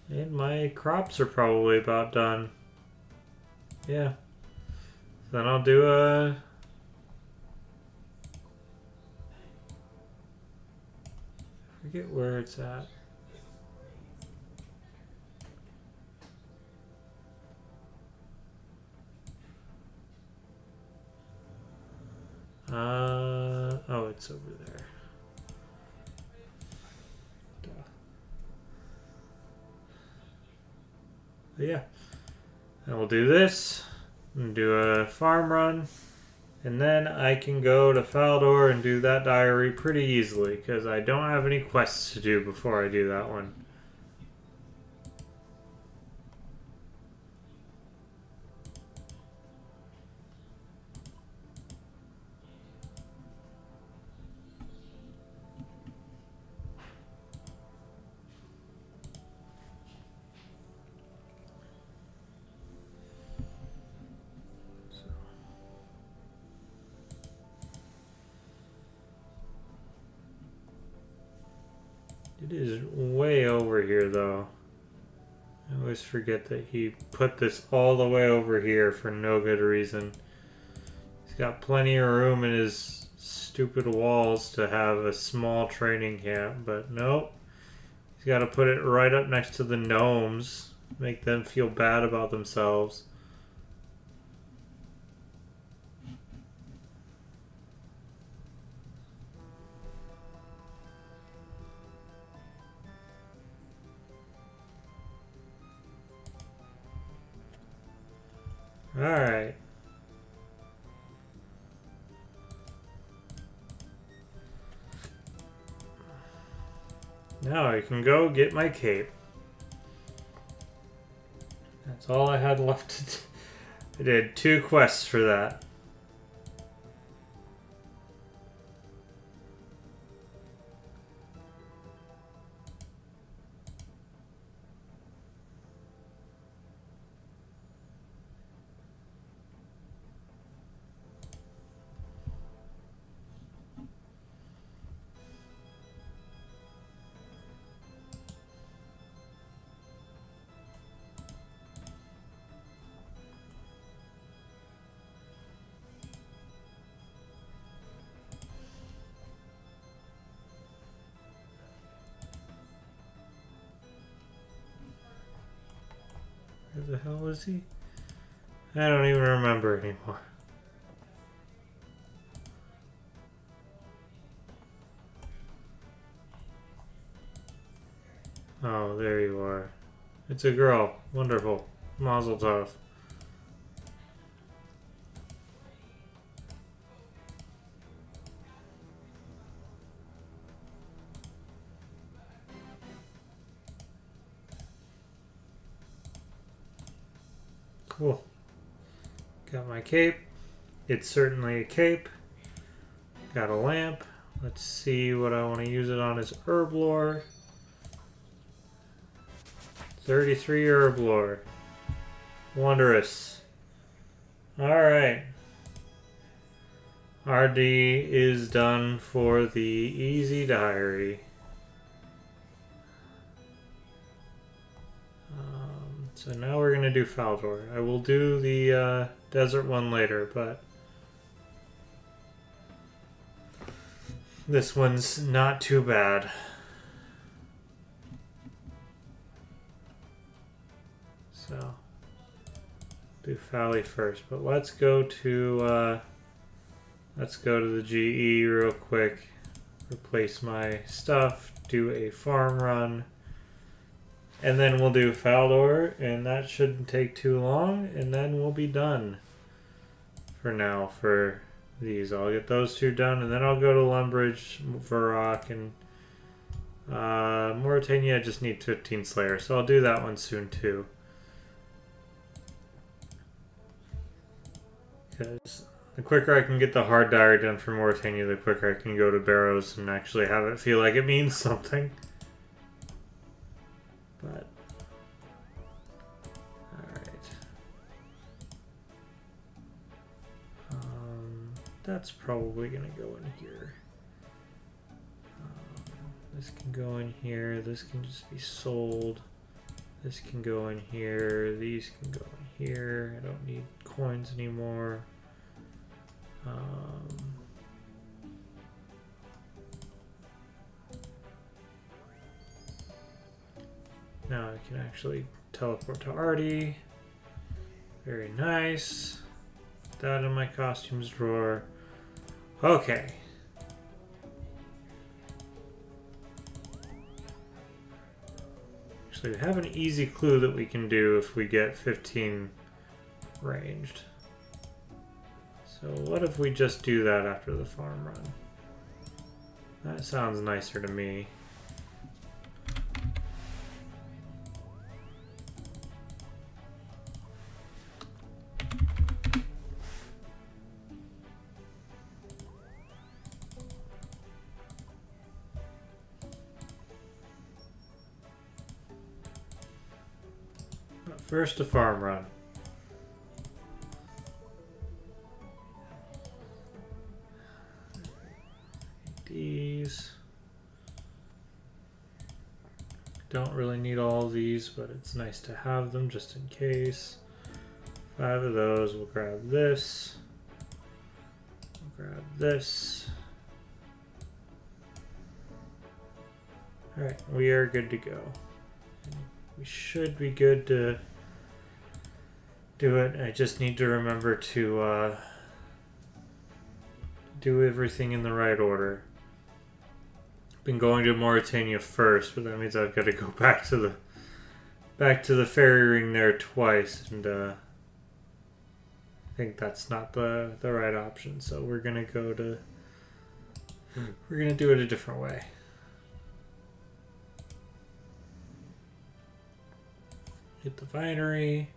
And my crops are probably about done. Yeah. Then I'll do a... I forget where it's at. Oh, it's over there. Duh. But yeah. And we'll do this. And do a farm run. And then I can go to Faldor and do that diary pretty easily, because I don't have any quests to do before I do that one. It is way over here, though. I always forget that he put this all the way over here for no good reason. He's got plenty of room in his stupid walls to have a small training camp, but nope. He's got to put it right up next to the gnomes, make them feel bad about themselves. Alright. Now I can go get my cape. That's all I had left to do. I did 2 quests for that. Where the hell is he? I don't even remember anymore. Oh, there you are. It's a girl. Wonderful. Mazel tov. Cool. Got my cape. It's certainly a cape. Got a lamp. Let's see what I want to use it on as herb lore. 33 herb lore. Wondrous. Alright. RD is done for the easy diary. So now we're going to do Faldor. I will do the desert one later, but this one's not too bad. So, do Fally first, but let's go to the GE real quick. Replace my stuff. Do a farm run. And then we'll do Faldor, and that shouldn't take too long, and then we'll be done for now for these. I'll get those two done, and then I'll go to Lumbridge, Varrock, and Mauritania. I just need 15 Slayer, so I'll do that one soon too. Because the quicker I can get the hard diary done for Mauritania, the quicker I can go to Barrows and actually have it feel like it means something. But alright. That's probably gonna go in here. This can go in here. This can just be sold. This can go in here. These can go in here. I don't need coins anymore. Now I can actually teleport to Artie. Very nice. Put that in my costumes drawer. Okay. Actually, we have an easy clue that we can do if we get 15 ranged. So what if we just do that after the farm run? That sounds nicer to me. First, a farm run. These. Don't really need all of these, but it's nice to have them just in case. 5 of those. We'll grab this. We'll grab this. Alright, we are good to go. We should be good to do it. I just need to remember to do everything in the right order. Been going to Mauritania first, but that means I've got to go back to the ferry ring there twice, and I think that's not the right option. So we're gonna do it a different way. Hit the vinery.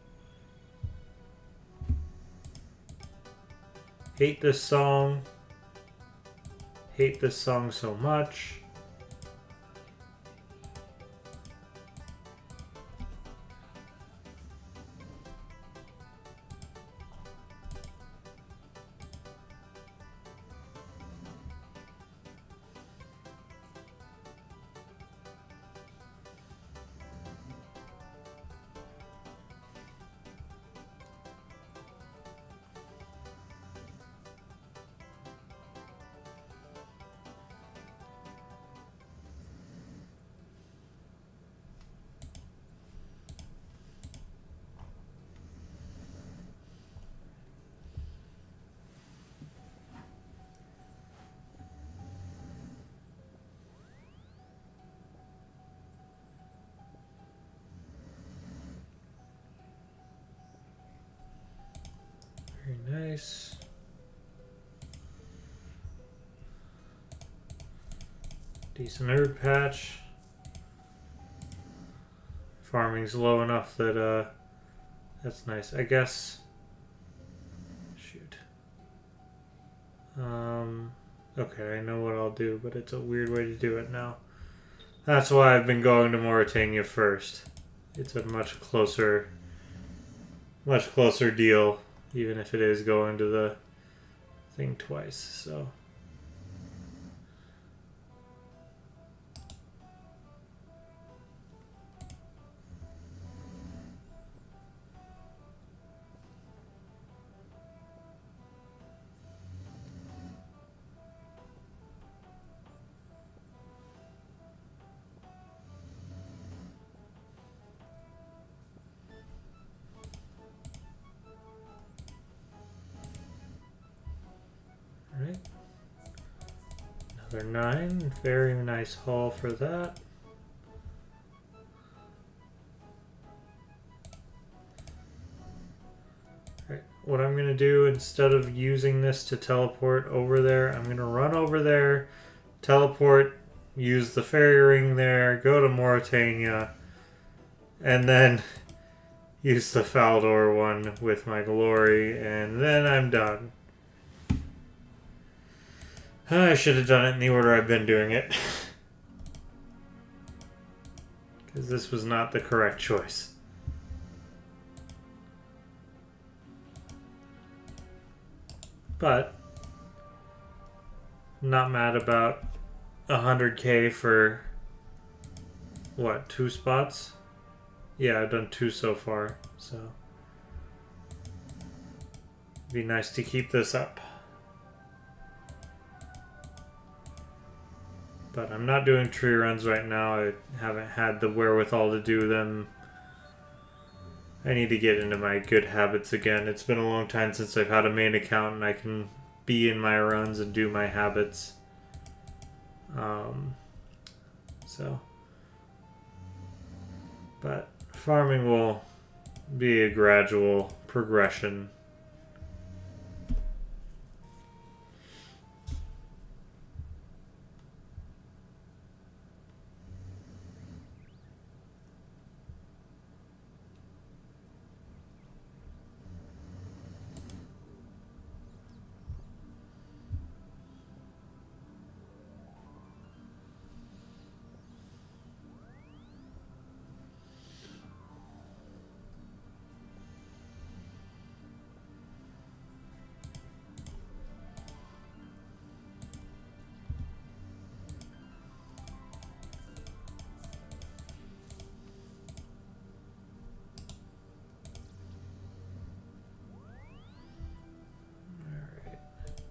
Hate this song. Hate this song so much. Nice. Decent herb patch. Farming's low enough that that's nice. I guess. Shoot. Okay, I know what I'll do, but it's a weird way to do it now. That's why I've been going to Mauritania first. It's a much closer deal, even if it is going to the thing twice, so. Alright. Another 9. Very nice haul for that. Alright, what I'm going to do instead of using this to teleport over there, I'm going to run over there, teleport, use the fairy ring there, go to Mauritania, and then use the Faldor one with my glory, and then I'm done. I should have done it in the order I've been doing it. Because this was not the correct choice. But not mad about 100k for what, 2 spots? Yeah, I've done 2 so far, so it'd be nice to keep this up. But I'm not doing tree runs right now. I haven't had the wherewithal to do them. I need to get into my good habits again. It's been a long time since I've had a main account and I can be in my runs and do my habits. But farming will be a gradual progression.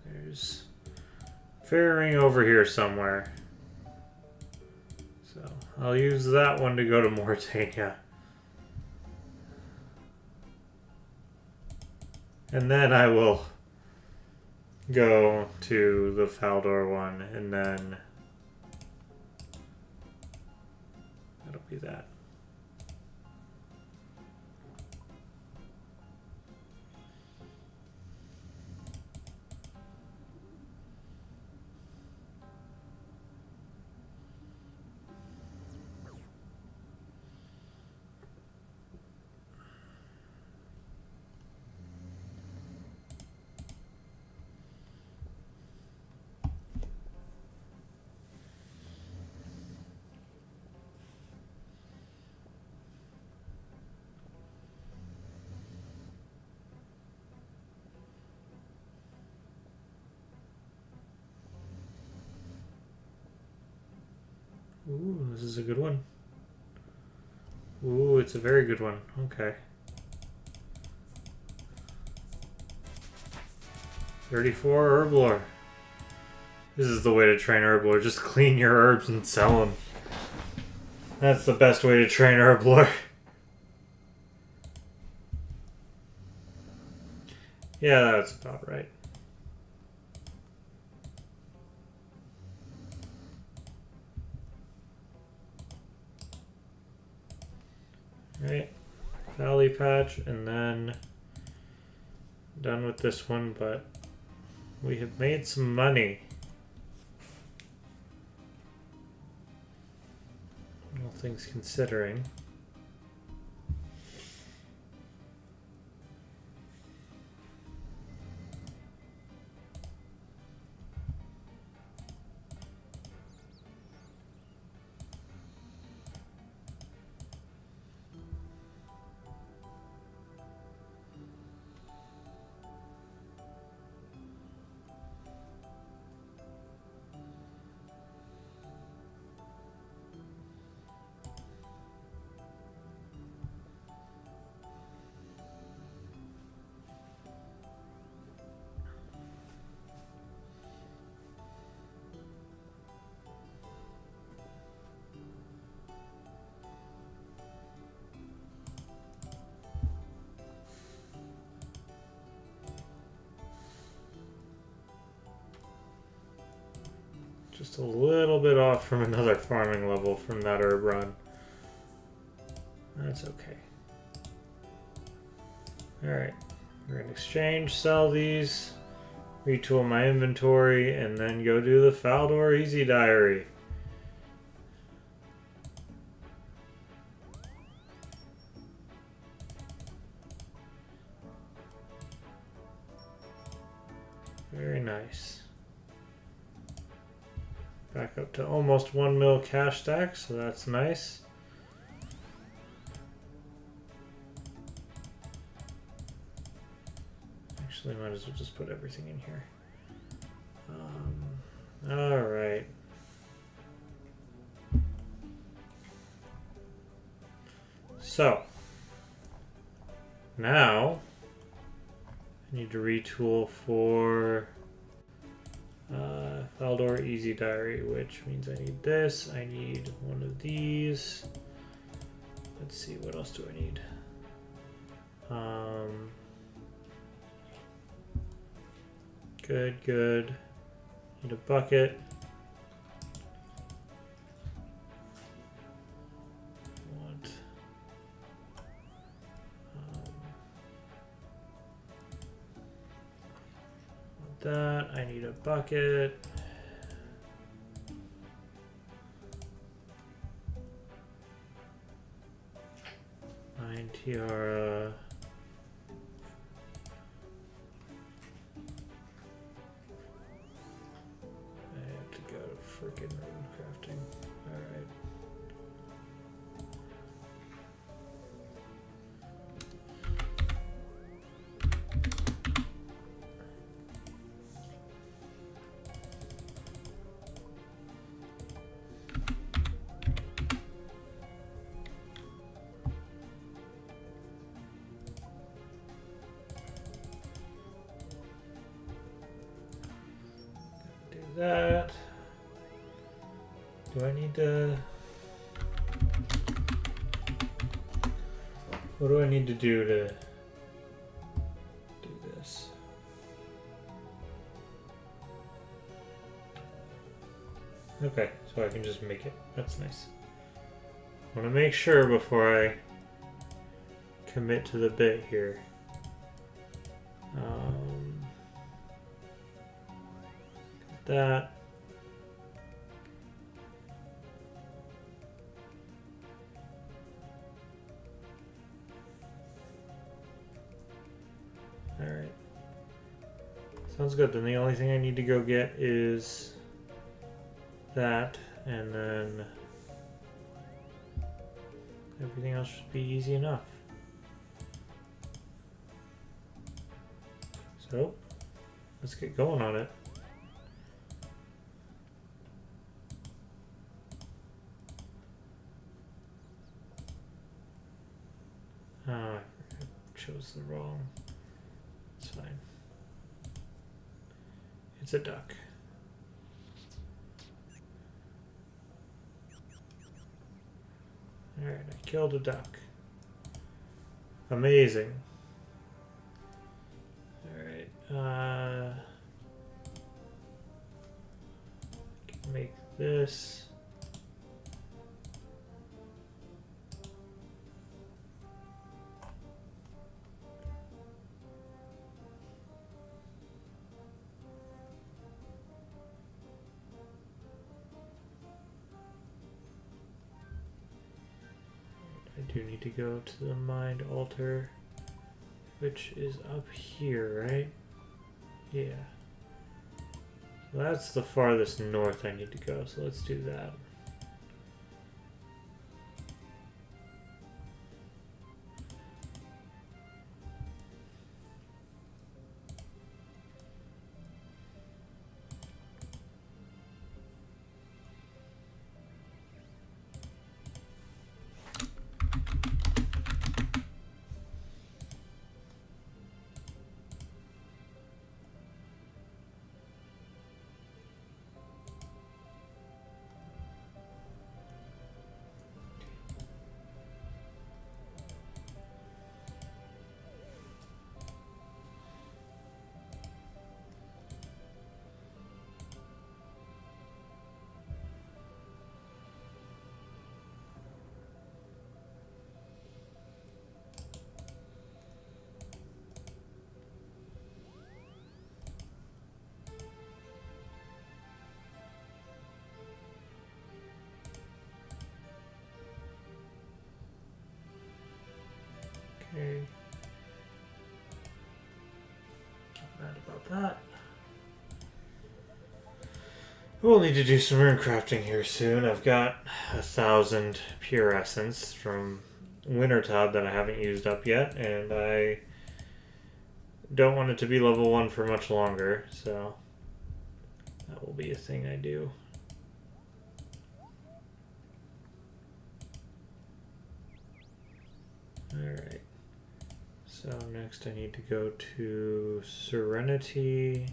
There's fairy ring over here somewhere. So I'll use that one to go to Mauritania. And then I will go to the Faldor one, and then that'll be that. Ooh, this is a good one. Ooh, it's a very good one. Okay. 34 herblore. This is the way to train herblore. Just clean your herbs and sell them. That's the best way to train herblore. Yeah, that's about right. Right, valley patch, and then done with this one, but we have made some money. All things considering. Just a little bit off from another farming level from that herb run. That's okay. Alright, we're going to exchange, sell these, retool my inventory, and then go do the Faldor Easy Diary. Very nice. Back up to almost 1 mil cash stack, so that's nice. Actually, might as well just put everything in here. All right. So now I need to retool for Faldor Easy Diary, which means I need this. I need one of these. Let's see, what else do I need? Good. Need a bucket. Want that. I need a bucket. Tiara. I have to go to freaking rune crafting. Alright. That. Do I need to... What do I need to do this? Okay, so I can just make it. That's nice. I want to make sure before I commit to the bit here. That. All right. Sounds good. Then the only thing I need to go get is that, and then everything else should be easy enough. So, let's get going on it. I chose the wrong. It's fine. It's a duck. Alright, I killed a duck. Amazing. Alright, I can make this. do need to go to the mind altar, which is up here, right? Yeah. So that's the farthest north I need to go, so let's do that. Okay. Not mad about that. We'll need to do some rune crafting here soon. I've got 1,000 pure essence from Wintertod that I haven't used up yet, and I don't want it to be level 1 for much longer, so that will be a thing I do. Alright. So next I need to go to Serenity,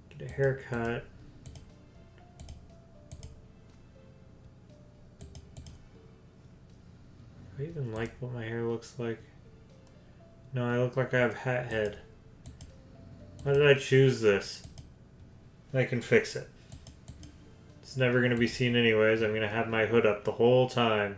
get a haircut. Do I even like what my hair looks like? No, I look like I have hat head. Why did I choose this? I can fix it. It's never going to be seen anyways. I'm going to have my hood up the whole time.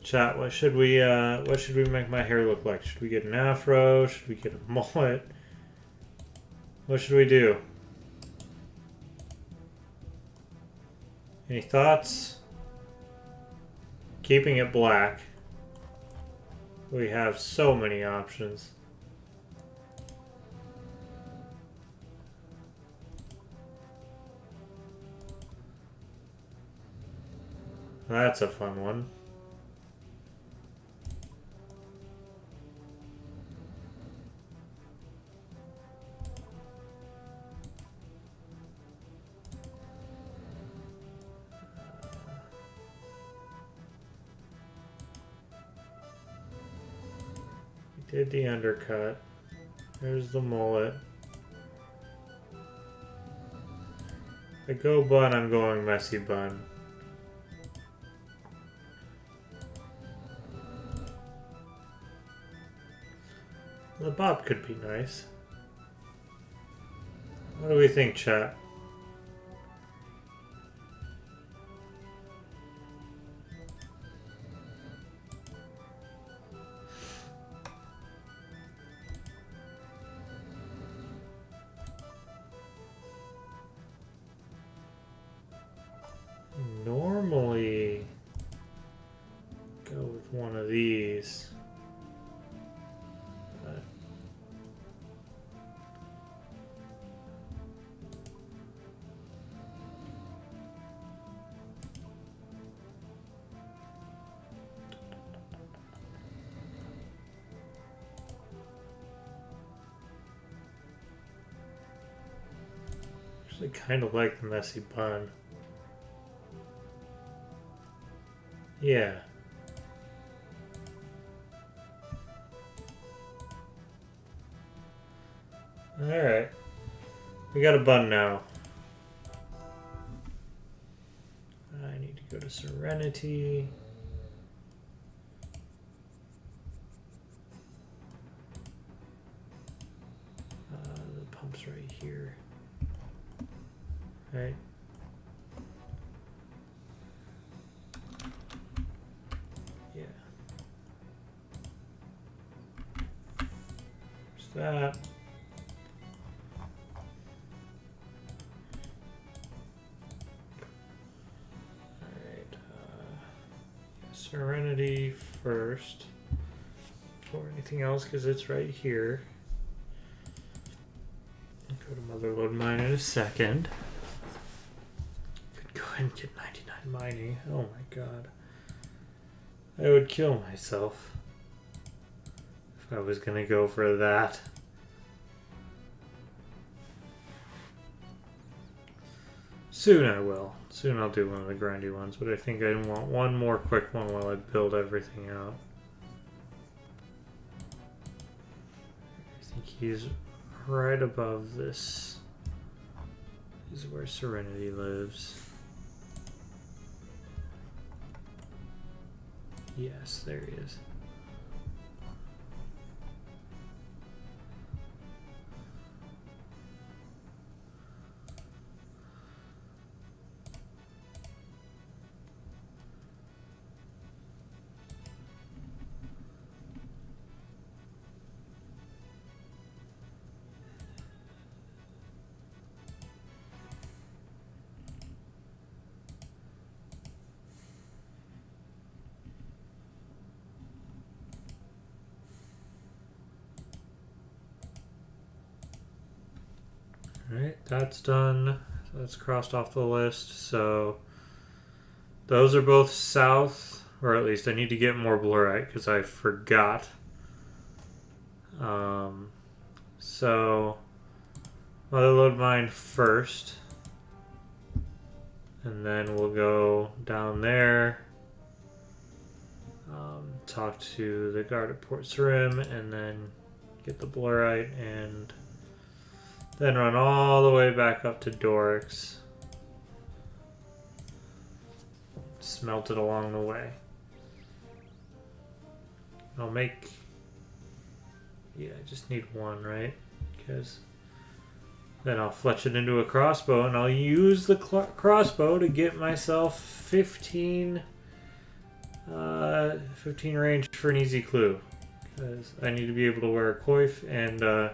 Chat, what should we make my hair look like? Should we get an afro? Should we get a mullet? What should we do? Any thoughts? Keeping it black. We have so many options. That's a fun one. Did the undercut. There's the mullet. If I go bun, I'm going messy bun. The bob could be nice. What do we think, chat? Normally go with one of these, but actually kind of like the messy bun. Yeah. Alright. We got a bun now. I need to go to Serenity. The pump's right here. Right. That. Serenity first before anything else because it's right here. I'll go to Motherlode Mine in a second. Could go ahead and get 99 mining. Oh my god. I would kill myself if I was gonna go for that. Soon I will. Soon I'll do one of the grindy ones, but I think I want one more quick one while I build everything out. I think he's right above this. This is where Serenity lives. Yes, there he is. Alright, that's done. That's crossed off the list. So those are both south, or at least I need to get more blurite because I forgot. So Motherlode Mine first, and then we'll go down there, talk to the guard at Port Sarim, and then get the blurite and then run all the way back up to Dorix. Smelt it along the way. I'll make... Yeah, I just need one, right? Because then I'll fletch it into a crossbow, and I'll use the crossbow to get myself 15 range for an easy clue. Because I need to be able to wear a coif, and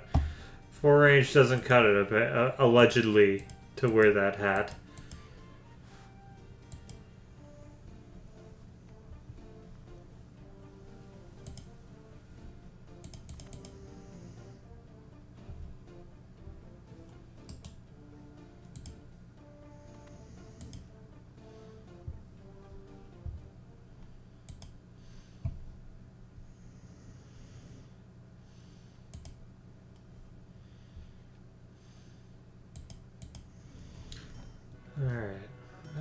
4 range doesn't cut it, allegedly, to wear that hat. Alright.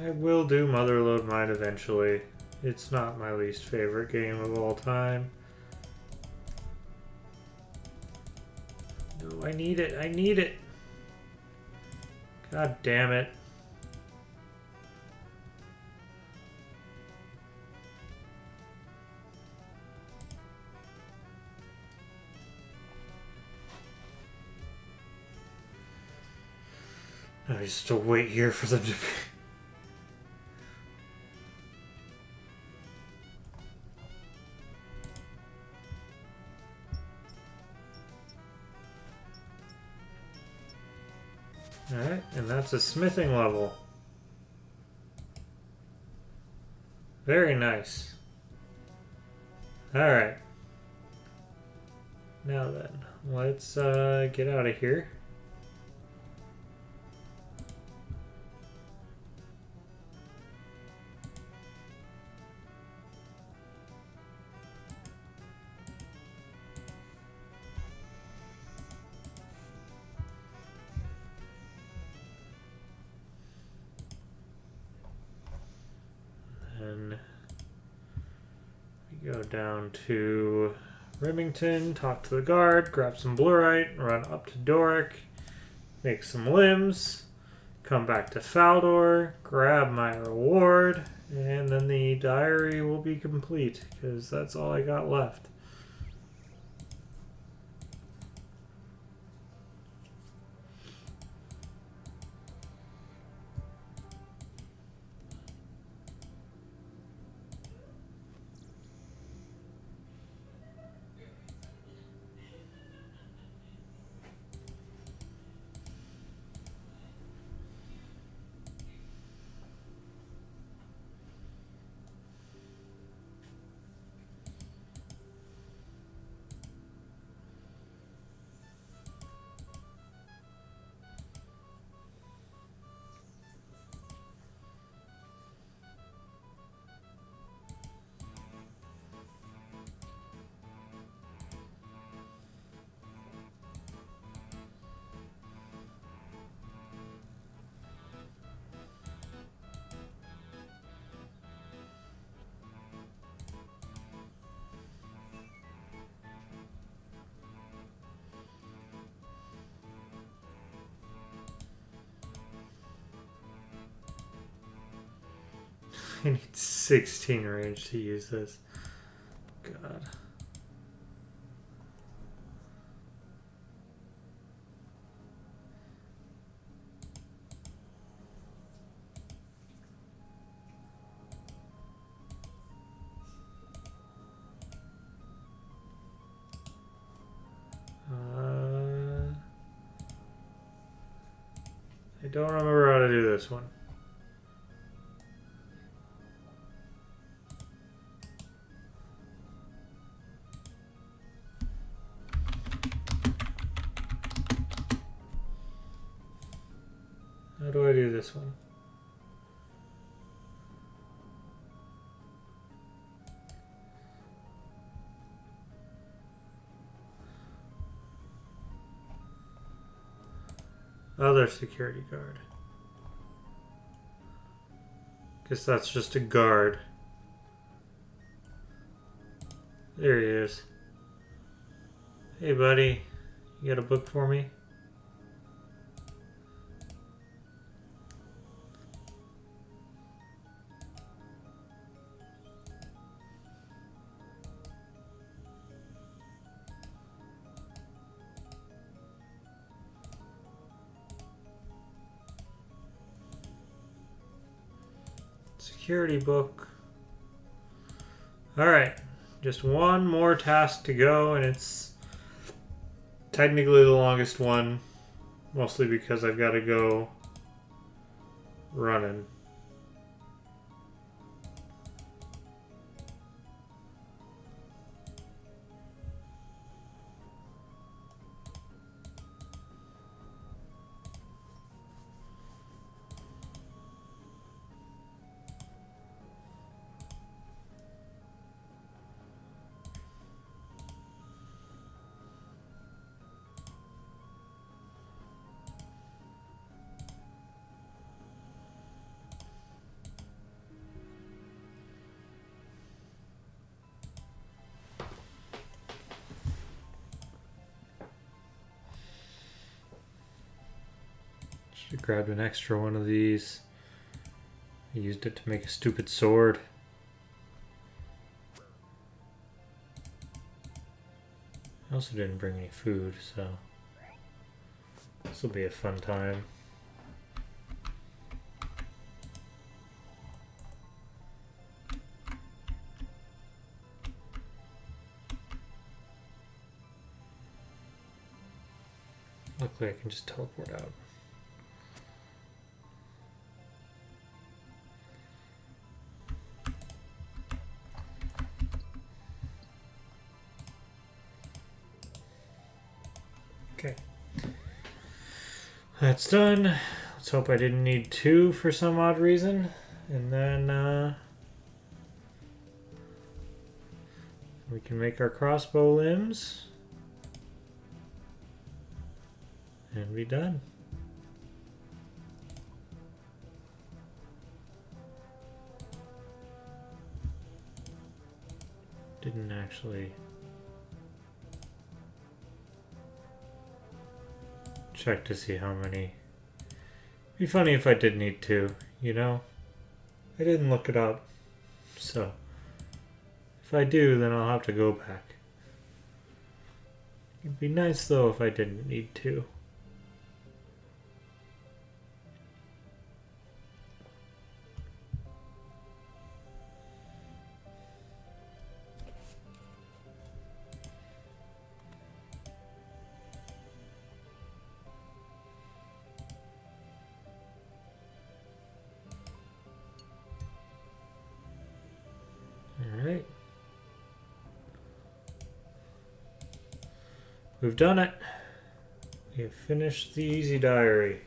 I will do Motherlode Mine eventually. It's not my least favorite game of all time. No, I need it. I need it. God damn it. I just to wait here for them to... Alright, and that's a smithing level. Very nice. Alright. Now then, let's get out of here. And we go down to Remington, talk to the guard, grab some blurite, run up to Doric, make some limbs, come back to Faldor, grab my reward, and then the diary will be complete, because that's all I got left. I need 16 range to use this. God. I don't remember how to do this one. How do I do this one? Other security guard. Guess that's just a guard. There he is. Hey buddy, you got a book for me? Security book. Alright, just one more task to go, and it's technically the longest one, mostly because I've got to go running. Should have grabbed an extra one of these. I used it to make a stupid sword. I also didn't bring any food, so this will be a fun time. Luckily I can just teleport out. Okay. That's done. Let's hope I didn't need 2 for some odd reason. And then we can make our crossbow limbs. And be done. Didn't actually check to see how many. Be funny if I did need 2, you know? I didn't look it up. So if I do, then I'll have to go back. It'd be nice though if I didn't need 2. Alright. We've done it. We have finished the easy diary.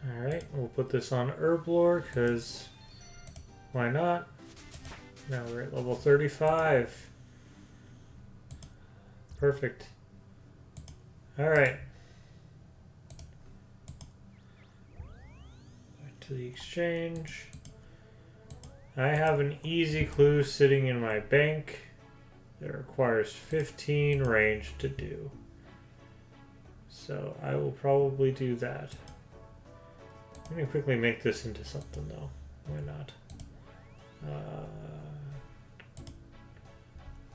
Alright, we'll put this on Herblore, because why not? Now we're at level 35. Perfect. Alright. Back to the exchange. I have an easy clue sitting in my bank that requires 15 range to do. So I will probably do that. I'm going to quickly make this into something though. Why not?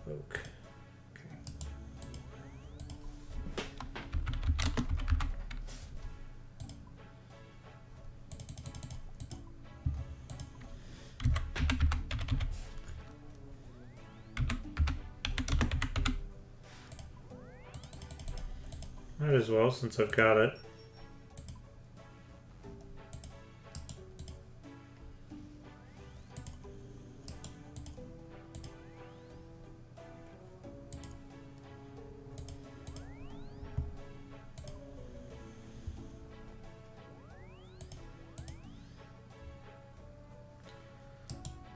Oak. Might as well, since I've got it.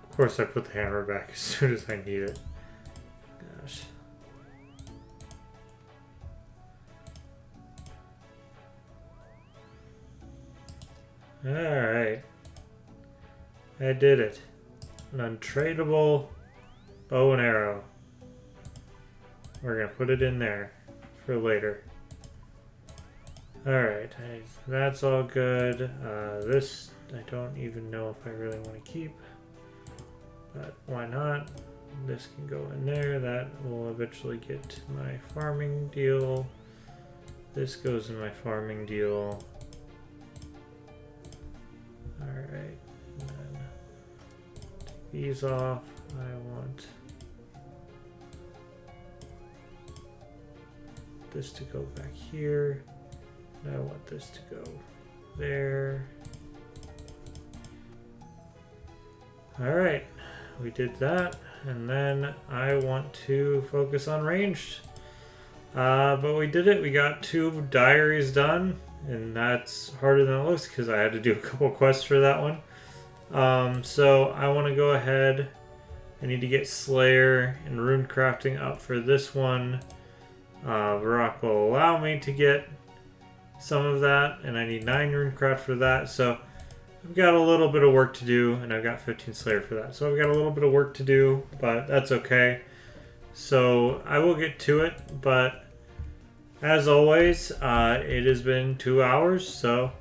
Of course I put the hammer back as soon as I need it. Gosh. Alright. I did it. An untradeable bow and arrow. We're going to put it in there for later. Alright, that's all good. This I don't even know if I really want to keep. But why not? This can go in there. That will eventually get to my farming deal. This goes in my farming deal. Alright, and then take these off. I want this to go back here. And I want this to go there. Alright, we did that. And then I want to focus on ranged. But we did it. We got 2 diaries done. And that's harder than it looks because I had to do a couple quests for that one. So I want to go ahead. I need to get Slayer and Rune Crafting up for this one. Varrock will allow me to get some of that. And I need 9 Rune Craft for that. So I've got a little bit of work to do. And I've got 15 Slayer for that. So I've got a little bit of work to do. But that's okay. So I will get to it. But as always, it has been 2 hours, so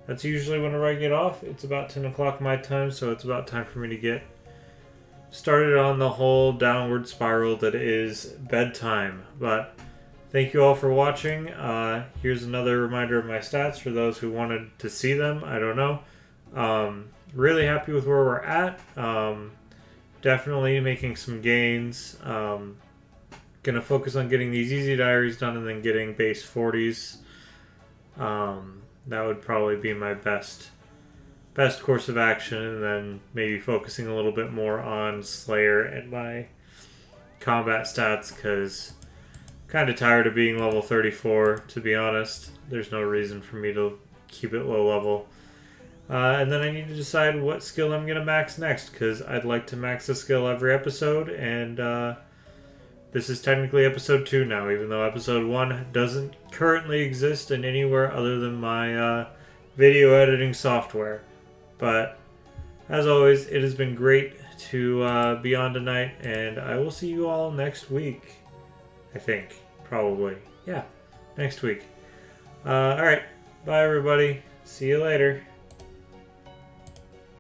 that's usually whenever I get off. It's about 10 o'clock my time, so it's about time for me to get started on the whole downward spiral that is bedtime. But thank you all for watching. Here's another reminder of my stats for those who wanted to see them. I don't know. Really happy with where we're at. Definitely making some gains. Gonna focus on getting these easy diaries done and then getting base 40s. That would probably be my best course of action, and then maybe focusing a little bit more on Slayer and my combat stats, because I'm kind of tired of being level 34, to be honest. There's no reason for me to keep it low level. And then I need to decide what skill I'm gonna max next, because I'd like to max a skill every episode, and this is technically episode 2 now, even though episode 1 doesn't currently exist in anywhere other than my video editing software. But as always, it has been great to be on tonight, and I will see you all next week. I think. Probably. Yeah, next week. Alright. Bye, everybody. See you later.